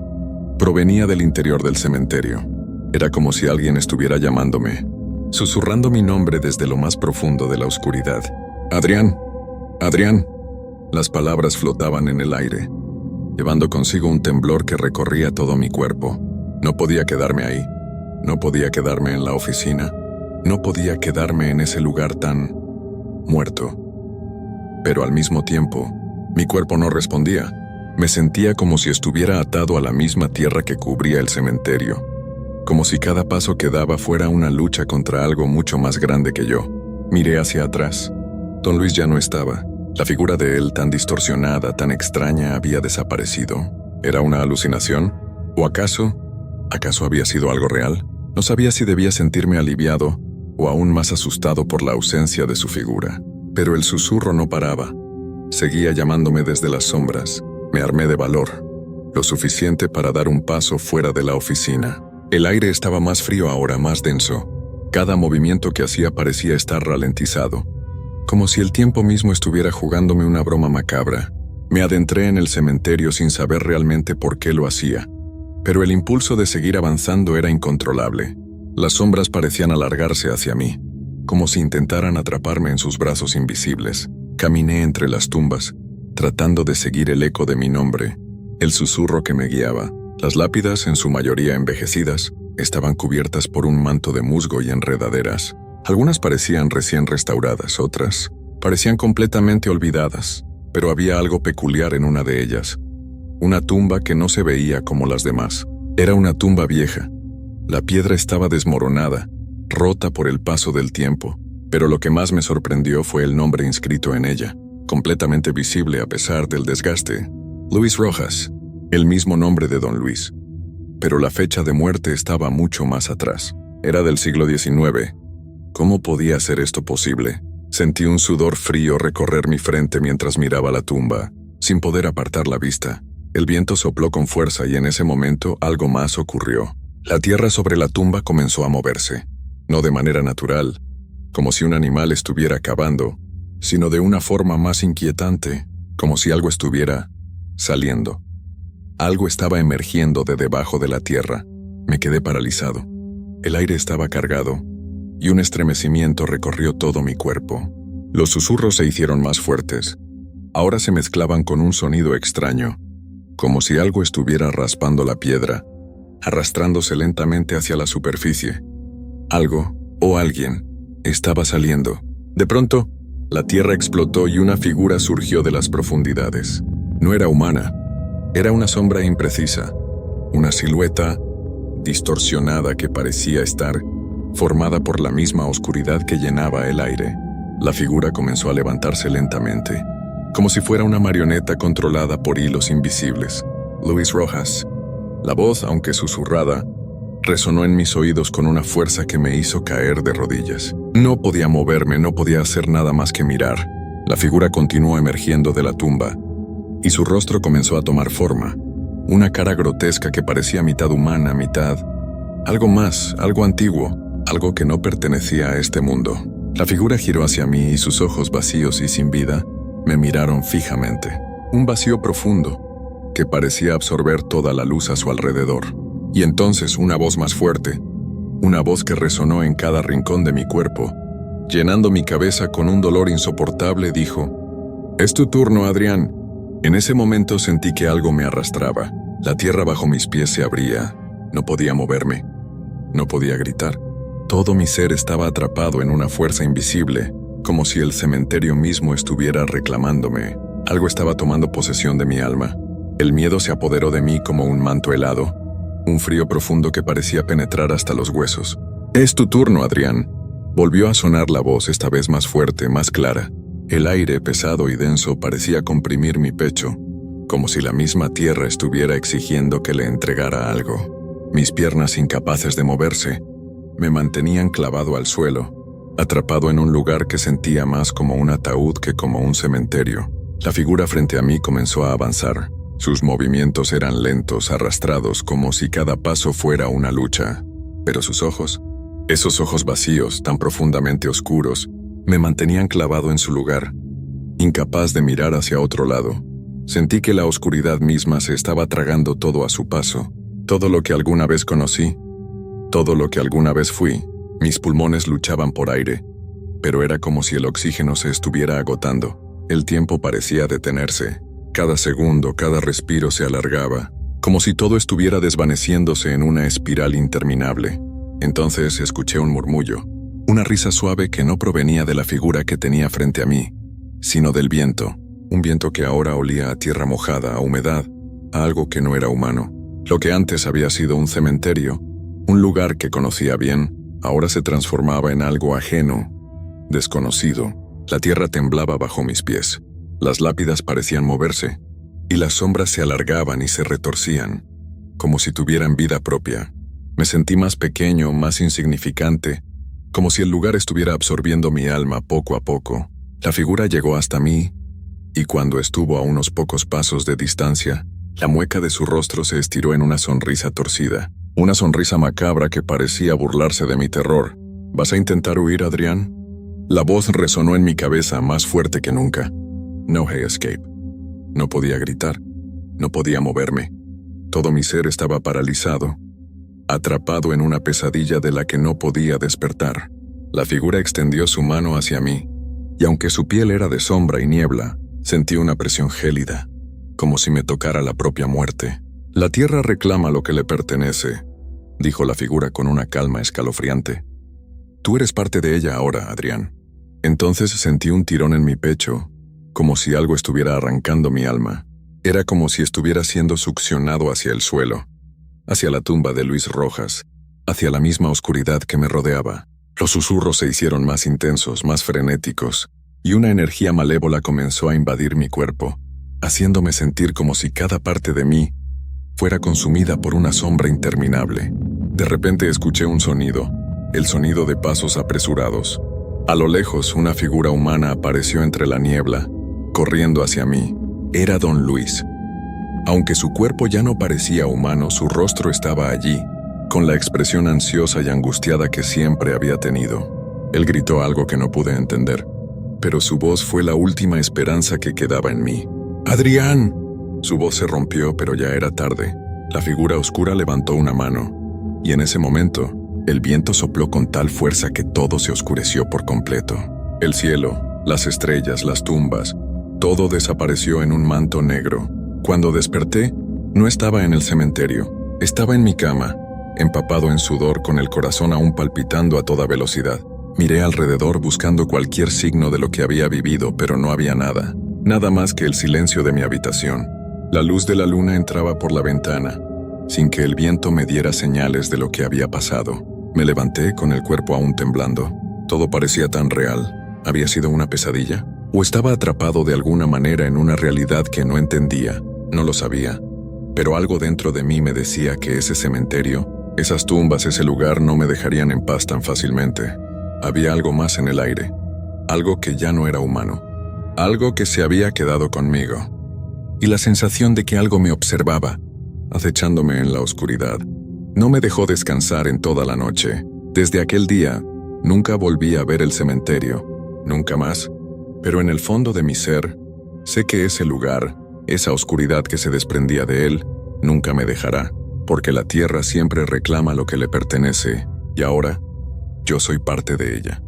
provenía del interior del cementerio. Era como si alguien estuviera llamándome, susurrando mi nombre desde lo más profundo de la oscuridad. «Adrián, Adrián». Las palabras flotaban en el aire, llevando consigo un temblor que recorría todo mi cuerpo. No podía quedarme ahí, no podía quedarme en la oficina, no podía quedarme en ese lugar tan muerto. Pero al mismo tiempo, mi cuerpo no respondía. Me sentía como si estuviera atado a la misma tierra que cubría el cementerio, como si cada paso que daba fuera una lucha contra algo mucho más grande que yo. Miré hacia atrás. Don Luis ya no estaba. La figura de él, tan distorsionada, tan extraña, había desaparecido. ¿Era una alucinación? ¿O acaso había sido algo real? No sabía si debía sentirme aliviado o aún más asustado por la ausencia de su figura. Pero el susurro no paraba. Seguía llamándome desde las sombras. Me armé de valor, lo suficiente para dar un paso fuera de la oficina. El aire estaba más frío ahora, más denso. Cada movimiento que hacía parecía estar ralentizado, como si el tiempo mismo estuviera jugándome una broma macabra. Me adentré en el cementerio sin saber realmente por qué lo hacía, pero el impulso de seguir avanzando era incontrolable. Las sombras parecían alargarse hacia mí, como si intentaran atraparme en sus brazos invisibles. Caminé entre las tumbas, tratando de seguir el eco de mi nombre, el susurro que me guiaba. Las lápidas, en su mayoría envejecidas, estaban cubiertas por un manto de musgo y enredaderas. Algunas parecían recién restauradas, otras parecían completamente olvidadas, pero había algo peculiar en una de ellas. Una tumba que no se veía como las demás. Era una tumba vieja. La piedra estaba desmoronada, rota por el paso del tiempo, pero lo que más me sorprendió fue el nombre inscrito en ella, completamente visible a pesar del desgaste. Luis Rojas, el mismo nombre de Don Luis. Pero la fecha de muerte estaba mucho más atrás. Era del siglo XIX. ¿Cómo podía ser esto posible? Sentí un sudor frío recorrer mi frente mientras miraba la tumba, sin poder apartar la vista. El viento sopló con fuerza y en ese momento algo más ocurrió. La tierra sobre la tumba comenzó a moverse, no de manera natural, como si un animal estuviera cavando, sino de una forma más inquietante, como si algo estuviera saliendo. Algo estaba emergiendo de debajo de la tierra. Me quedé paralizado. El aire estaba cargado, y un estremecimiento recorrió todo mi cuerpo. Los susurros se hicieron más fuertes. Ahora se mezclaban con un sonido extraño, como si algo estuviera raspando la piedra, arrastrándose lentamente hacia la superficie. Algo, o alguien, estaba saliendo. De pronto, la tierra explotó y una figura surgió de las profundidades. No era humana. Era una sombra imprecisa, una silueta distorsionada que parecía estar formada por la misma oscuridad que llenaba el aire. La figura comenzó a levantarse lentamente, como si fuera una marioneta controlada por hilos invisibles. Luis Rojas. La voz, aunque susurrada, resonó en mis oídos con una fuerza que me hizo caer de rodillas. No podía moverme, no podía hacer nada más que mirar. La figura continuó emergiendo de la tumba, y su rostro comenzó a tomar forma. Una cara grotesca que parecía mitad humana, mitad algo más, algo antiguo, algo que no pertenecía a este mundo. La figura giró hacia mí y sus ojos vacíos y sin vida me miraron fijamente. Un vacío profundo que parecía absorber toda la luz a su alrededor. Y entonces una voz más fuerte, una voz que resonó en cada rincón de mi cuerpo, llenando mi cabeza con un dolor insoportable, dijo: «Es tu turno, Adrián». En ese momento sentí que algo me arrastraba. La tierra bajo mis pies se abría. No podía moverme. No podía gritar. Todo mi ser estaba atrapado en una fuerza invisible, como si el cementerio mismo estuviera reclamándome. Algo estaba tomando posesión de mi alma. El miedo se apoderó de mí como un manto helado, un frío profundo que parecía penetrar hasta los huesos. «Es tu turno, Adrián». Volvió a sonar la voz, esta vez más fuerte, más clara. El aire pesado y denso parecía comprimir mi pecho, como si la misma tierra estuviera exigiendo que le entregara algo. Mis piernas, incapaces de moverse, me mantenían clavado al suelo, atrapado en un lugar que sentía más como un ataúd que como un cementerio. La figura frente a mí comenzó a avanzar. Sus movimientos eran lentos, arrastrados, como si cada paso fuera una lucha. Pero sus ojos, esos ojos vacíos, tan profundamente oscuros, me mantenían clavado en su lugar, incapaz de mirar hacia otro lado. Sentí que la oscuridad misma se estaba tragando todo a su paso, todo lo que alguna vez conocí, todo lo que alguna vez fui. Mis pulmones luchaban por aire, pero era como si el oxígeno se estuviera agotando. El tiempo parecía detenerse. Cada segundo, cada respiro se alargaba, como si todo estuviera desvaneciéndose en una espiral interminable. Entonces escuché un murmullo. Una risa suave que no provenía de la figura que tenía frente a mí, sino del viento. Un viento que ahora olía a tierra mojada, a humedad, a algo que no era humano. Lo que antes había sido un cementerio, un lugar que conocía bien, ahora se transformaba en algo ajeno, desconocido. La tierra temblaba bajo mis pies. Las lápidas parecían moverse, y las sombras se alargaban y se retorcían, como si tuvieran vida propia. Me sentí más pequeño, más insignificante, como si el lugar estuviera absorbiendo mi alma poco a poco. La figura llegó hasta mí, y cuando estuvo a unos pocos pasos de distancia, la mueca de su rostro se estiró en una sonrisa torcida, una sonrisa macabra que parecía burlarse de mi terror. ¿Vas a intentar huir, Adrián? La voz resonó en mi cabeza más fuerte que nunca. No hay escape. No podía gritar, no podía moverme. Todo mi ser estaba paralizado, atrapado en una pesadilla de la que no podía despertar. La figura extendió su mano hacia mí, y aunque su piel era de sombra y niebla, sentí una presión gélida, como si me tocara la propia muerte. «La tierra reclama lo que le pertenece», dijo la figura con una calma escalofriante. «Tú eres parte de ella ahora, Adrián». Entonces sentí un tirón en mi pecho, como si algo estuviera arrancando mi alma. Era como si estuviera siendo succionado hacia el suelo, hacia la tumba de Luis Rojas, hacia la misma oscuridad que me rodeaba. Los susurros se hicieron más intensos, más frenéticos, y una energía malévola comenzó a invadir mi cuerpo, haciéndome sentir como si cada parte de mí fuera consumida por una sombra interminable. De repente escuché un sonido, el sonido de pasos apresurados. A lo lejos, una figura humana apareció entre la niebla, corriendo hacia mí. Era don Luis. Aunque su cuerpo ya no parecía humano, su rostro estaba allí, con la expresión ansiosa y angustiada que siempre había tenido. Él gritó algo que no pude entender, pero su voz fue la última esperanza que quedaba en mí. ¡Adrián! Su voz se rompió, pero ya era tarde. La figura oscura levantó una mano, y en ese momento, el viento sopló con tal fuerza que todo se oscureció por completo. El cielo, las estrellas, las tumbas, todo desapareció en un manto negro. Cuando desperté, no estaba en el cementerio, estaba en mi cama, empapado en sudor, con el corazón aún palpitando a toda velocidad. Miré alrededor buscando cualquier signo de lo que había vivido, pero no había nada. Nada más que el silencio de mi habitación. La luz de la luna entraba por la ventana, sin que el viento me diera señales de lo que había pasado. Me levanté con el cuerpo aún temblando. Todo parecía tan real. ¿Había sido una pesadilla? ¿O estaba atrapado de alguna manera en una realidad que no entendía? No lo sabía. Pero algo dentro de mí me decía que ese cementerio, esas tumbas, ese lugar no me dejarían en paz tan fácilmente. Había algo más en el aire. Algo que ya no era humano. Algo que se había quedado conmigo. Y la sensación de que algo me observaba, acechándome en la oscuridad, no me dejó descansar en toda la noche. Desde aquel día, nunca volví a ver el cementerio. Nunca más. Pero en el fondo de mi ser, sé que ese lugar, esa oscuridad que se desprendía de él, nunca me dejará, porque la tierra siempre reclama lo que le pertenece, y ahora, yo soy parte de ella.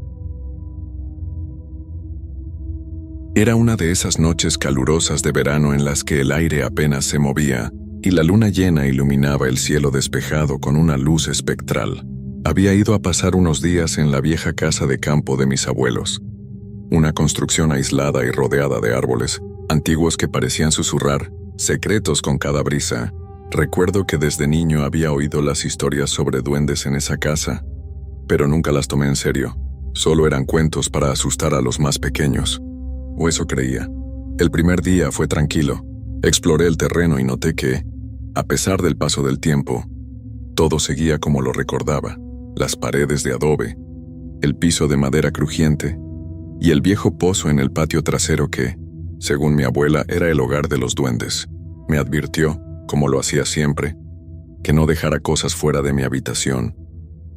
Era una de esas noches calurosas de verano en las que el aire apenas se movía, y la luna llena iluminaba el cielo despejado con una luz espectral. Había ido a pasar unos días en la vieja casa de campo de mis abuelos. Una construcción aislada y rodeada de árboles, antiguos que parecían susurrar, secretos con cada brisa. Recuerdo que desde niño había oído las historias sobre duendes en esa casa, pero nunca las tomé en serio. Solo eran cuentos para asustar a los más pequeños. O eso creía. El primer día fue tranquilo. Exploré el terreno y noté que, a pesar del paso del tiempo, todo seguía como lo recordaba. Las paredes de adobe, el piso de madera crujiente, y el viejo pozo en el patio trasero que, según mi abuela, era el hogar de los duendes. Me advirtió, como lo hacía siempre, que no dejara cosas fuera de mi habitación,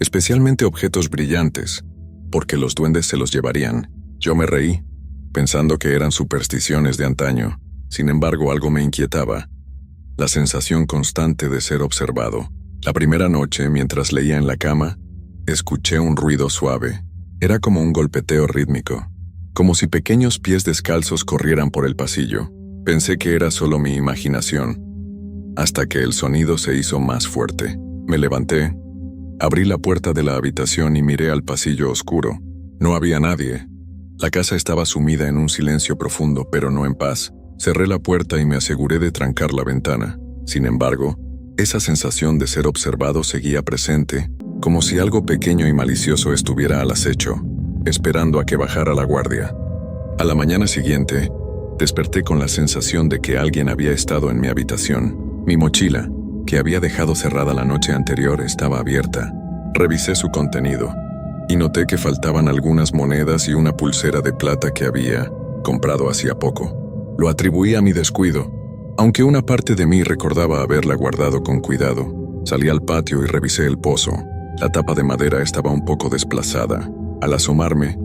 especialmente objetos brillantes, porque los duendes se los llevarían. Yo me reí, pensando que eran supersticiones de antaño. Sin embargo, algo me inquietaba, la sensación constante de ser observado. La primera noche, mientras leía en la cama, escuché un ruido suave. Era como un golpeteo rítmico, como si pequeños pies descalzos corrieran por el pasillo. Pensé que era solo mi imaginación, hasta que el sonido se hizo más fuerte. Me levanté, abrí la puerta de la habitación y miré al pasillo oscuro. No había nadie. La casa estaba sumida en un silencio profundo, pero no en paz. Cerré la puerta y me aseguré de trancar la ventana. Sin embargo, esa sensación de ser observado seguía presente, como si algo pequeño y malicioso estuviera al acecho, esperando a que bajara la guardia. A la mañana siguiente, desperté con la sensación de que alguien había estado en mi habitación. Mi mochila, que había dejado cerrada la noche anterior, estaba abierta. Revisé su contenido y noté que faltaban algunas monedas y una pulsera de plata que había comprado hacía poco. Lo atribuí a mi descuido, aunque una parte de mí recordaba haberla guardado con cuidado. Salí al patio y revisé el pozo. La tapa de madera estaba un poco desplazada. Al asomarme,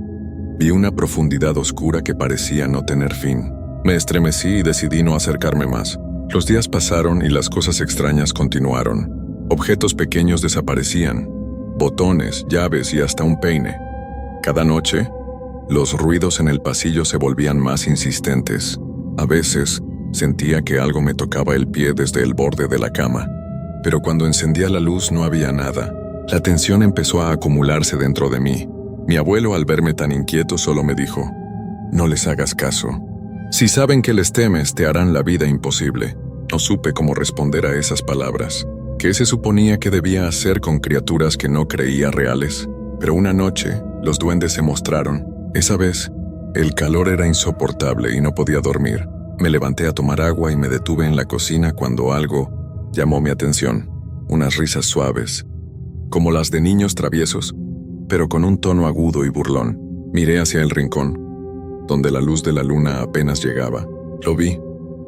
vi una profundidad oscura que parecía no tener fin. Me estremecí y decidí no acercarme más. Los días pasaron y las cosas extrañas continuaron. Objetos pequeños desaparecían, botones, llaves y hasta un peine. Cada noche, los ruidos en el pasillo se volvían más insistentes. A veces, sentía que algo me tocaba el pie desde el borde de la cama. Pero cuando encendía la luz no había nada. La tensión empezó a acumularse dentro de mí. Mi abuelo, al verme tan inquieto, solo me dijo: «No les hagas caso. Si saben que les temes, te harán la vida imposible». No supe cómo responder a esas palabras. ¿Qué se suponía que debía hacer con criaturas que no creía reales? Pero una noche, los duendes se mostraron. Esa vez, el calor era insoportable y no podía dormir. Me levanté a tomar agua y me detuve en la cocina cuando algo llamó mi atención. Unas risas suaves, como las de niños traviesos, pero con un tono agudo y burlón. Miré hacia el rincón, donde la luz de la luna apenas llegaba. Lo vi.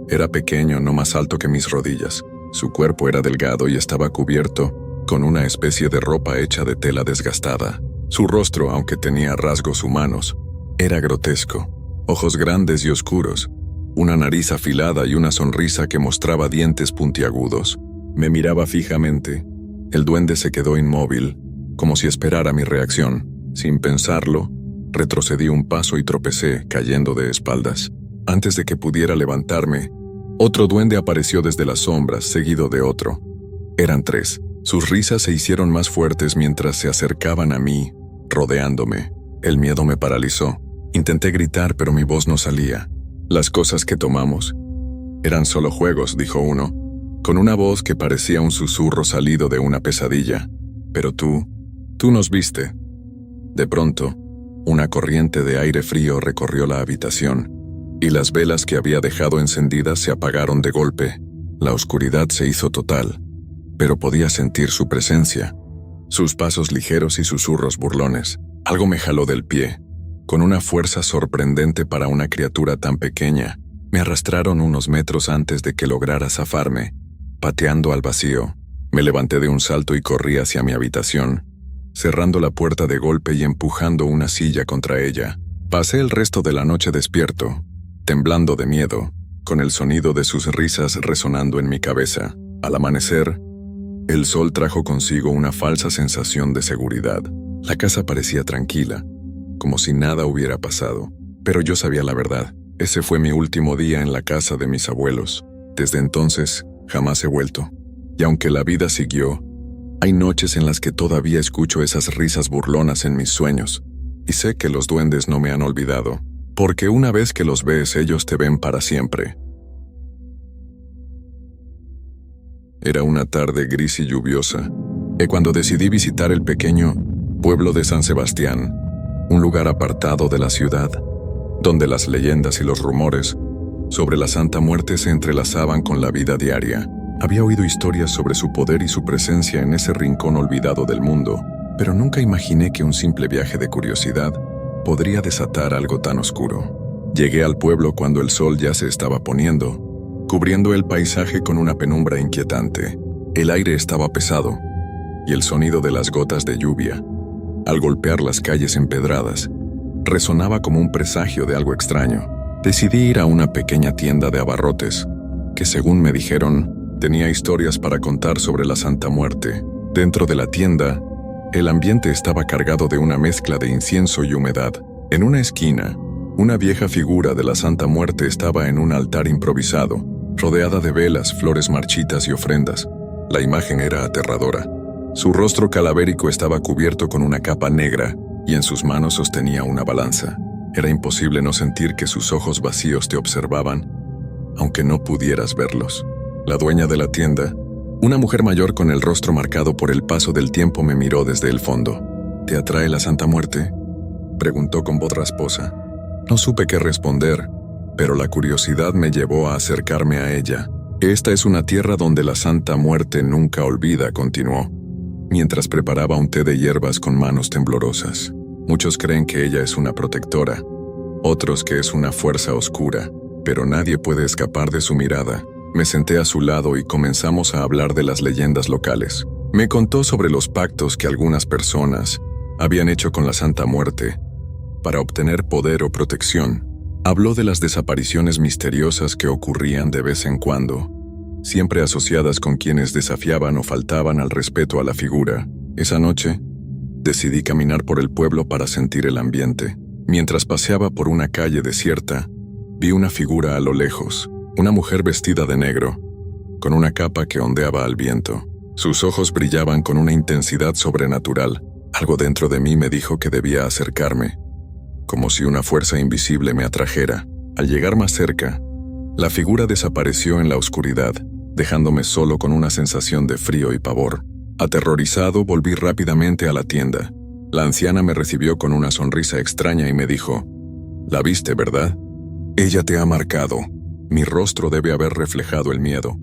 Era pequeño, no más alto que mis rodillas. Su cuerpo era delgado y estaba cubierto con una especie de ropa hecha de tela desgastada. Su rostro, aunque tenía rasgos humanos, era grotesco. Ojos grandes y oscuros, una nariz afilada y una sonrisa que mostraba dientes puntiagudos. Me miraba fijamente. El duende se quedó inmóvil, como si esperara mi reacción. Sin pensarlo, retrocedí un paso y tropecé, cayendo de espaldas. Antes de que pudiera levantarme, otro duende apareció desde las sombras, seguido de otro. Eran 3. Sus risas se hicieron más fuertes mientras se acercaban a mí, rodeándome. El miedo me paralizó. Intenté gritar, pero mi voz no salía. «Las cosas que tomamos eran solo juegos», dijo uno, con una voz que parecía un susurro salido de una pesadilla. «Pero tú nos viste». De pronto, una corriente de aire frío recorrió la habitación, y las velas que había dejado encendidas se apagaron de golpe. La oscuridad se hizo total, pero podía sentir su presencia, sus pasos ligeros y susurros burlones. Algo me jaló del pie. Con una fuerza sorprendente para una criatura tan pequeña, me arrastraron unos metros antes de que lograra zafarme, pateando al vacío. Me levanté de un salto y corrí hacia mi habitación, cerrando la puerta de golpe y empujando una silla contra ella. Pasé el resto de la noche despierto, temblando de miedo, con el sonido de sus risas resonando en mi cabeza. Al amanecer, el sol trajo consigo una falsa sensación de seguridad. La casa parecía tranquila, como si nada hubiera pasado. Pero yo sabía la verdad. Ese fue mi último día en la casa de mis abuelos. Desde entonces, jamás he vuelto. Y aunque la vida siguió, hay noches en las que todavía escucho esas risas burlonas en mis sueños. Y sé que los duendes no me han olvidado, porque una vez que los ves, ellos te ven para siempre. Era una tarde gris y lluviosa, cuando decidí visitar el pequeño pueblo de San Sebastián, un lugar apartado de la ciudad, donde las leyendas y los rumores sobre la Santa Muerte se entrelazaban con la vida diaria. Había oído historias sobre su poder y su presencia en ese rincón olvidado del mundo, pero nunca imaginé que un simple viaje de curiosidad podría desatar algo tan oscuro. Llegué al pueblo cuando el sol ya se estaba poniendo, cubriendo el paisaje con una penumbra inquietante. El aire estaba pesado, y el sonido de las gotas de lluvia, al golpear las calles empedradas, resonaba como un presagio de algo extraño. Decidí ir a una pequeña tienda de abarrotes, que según me dijeron, tenía historias para contar sobre la Santa Muerte. Dentro de la tienda, el ambiente estaba cargado de una mezcla de incienso y humedad. En una esquina, una vieja figura de la Santa Muerte estaba en un altar improvisado, rodeada de velas, flores marchitas y ofrendas. La imagen era aterradora. Su rostro calavérico estaba cubierto con una capa negra y en sus manos sostenía una balanza. Era imposible no sentir que sus ojos vacíos te observaban, aunque no pudieras verlos. La dueña de la tienda, una mujer mayor con el rostro marcado por el paso del tiempo, me miró desde el fondo. «¿Te atrae la Santa Muerte?», preguntó con voz rasposa. No supe qué responder, pero la curiosidad me llevó a acercarme a ella. «Esta es una tierra donde la Santa Muerte nunca olvida», continuó, mientras preparaba un té de hierbas con manos temblorosas. «Muchos creen que ella es una protectora, otros que es una fuerza oscura, pero nadie puede escapar de su mirada». Me senté a su lado y comenzamos a hablar de las leyendas locales. Me contó sobre los pactos que algunas personas habían hecho con la Santa Muerte para obtener poder o protección. Habló de las desapariciones misteriosas que ocurrían de vez en cuando, siempre asociadas con quienes desafiaban o faltaban al respeto a la figura. Esa noche, decidí caminar por el pueblo para sentir el ambiente. Mientras paseaba por una calle desierta, vi una figura a lo lejos, una mujer vestida de negro, con una capa que ondeaba al viento. Sus ojos brillaban con una intensidad sobrenatural. Algo dentro de mí me dijo que debía acercarme, como si una fuerza invisible me atrajera. Al llegar más cerca, la figura desapareció en la oscuridad, dejándome solo con una sensación de frío y pavor. Aterrorizado, volví rápidamente a la tienda. La anciana me recibió con una sonrisa extraña y me dijo: «¿La viste, verdad? Ella te ha marcado». Mi rostro debe haber reflejado el miedo,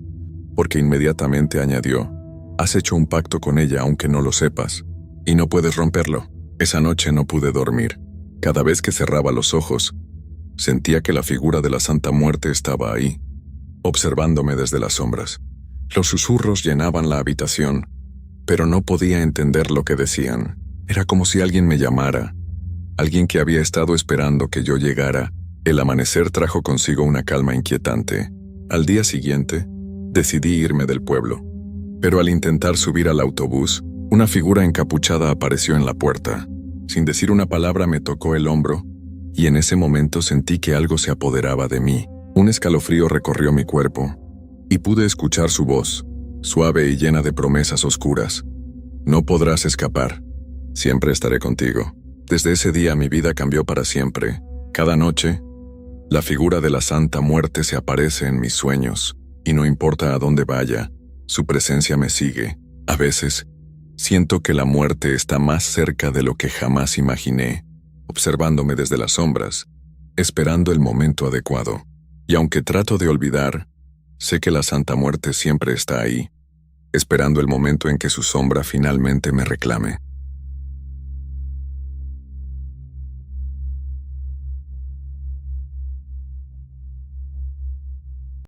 porque inmediatamente añadió: «Has hecho un pacto con ella aunque no lo sepas, y no puedes romperlo». Esa noche no pude dormir. Cada vez que cerraba los ojos, sentía que la figura de la Santa Muerte estaba ahí, observándome desde las sombras. Los susurros llenaban la habitación, pero no podía entender lo que decían. Era como si alguien me llamara, alguien que había estado esperando que yo llegara. El amanecer trajo consigo una calma inquietante. Al día siguiente, decidí irme del pueblo, pero al intentar subir al autobús, una figura encapuchada apareció en la puerta. Sin decir una palabra me tocó el hombro, y en ese momento sentí que algo se apoderaba de mí. Un escalofrío recorrió mi cuerpo, y pude escuchar su voz, suave y llena de promesas oscuras. «No podrás escapar. Siempre estaré contigo». Desde ese día mi vida cambió para siempre. Cada noche, la figura de la Santa Muerte se aparece en mis sueños, y no importa a dónde vaya, su presencia me sigue. A veces, siento que la muerte está más cerca de lo que jamás imaginé, observándome desde las sombras, esperando el momento adecuado. Y aunque trato de olvidar, sé que la Santa Muerte siempre está ahí, esperando el momento en que su sombra finalmente me reclame.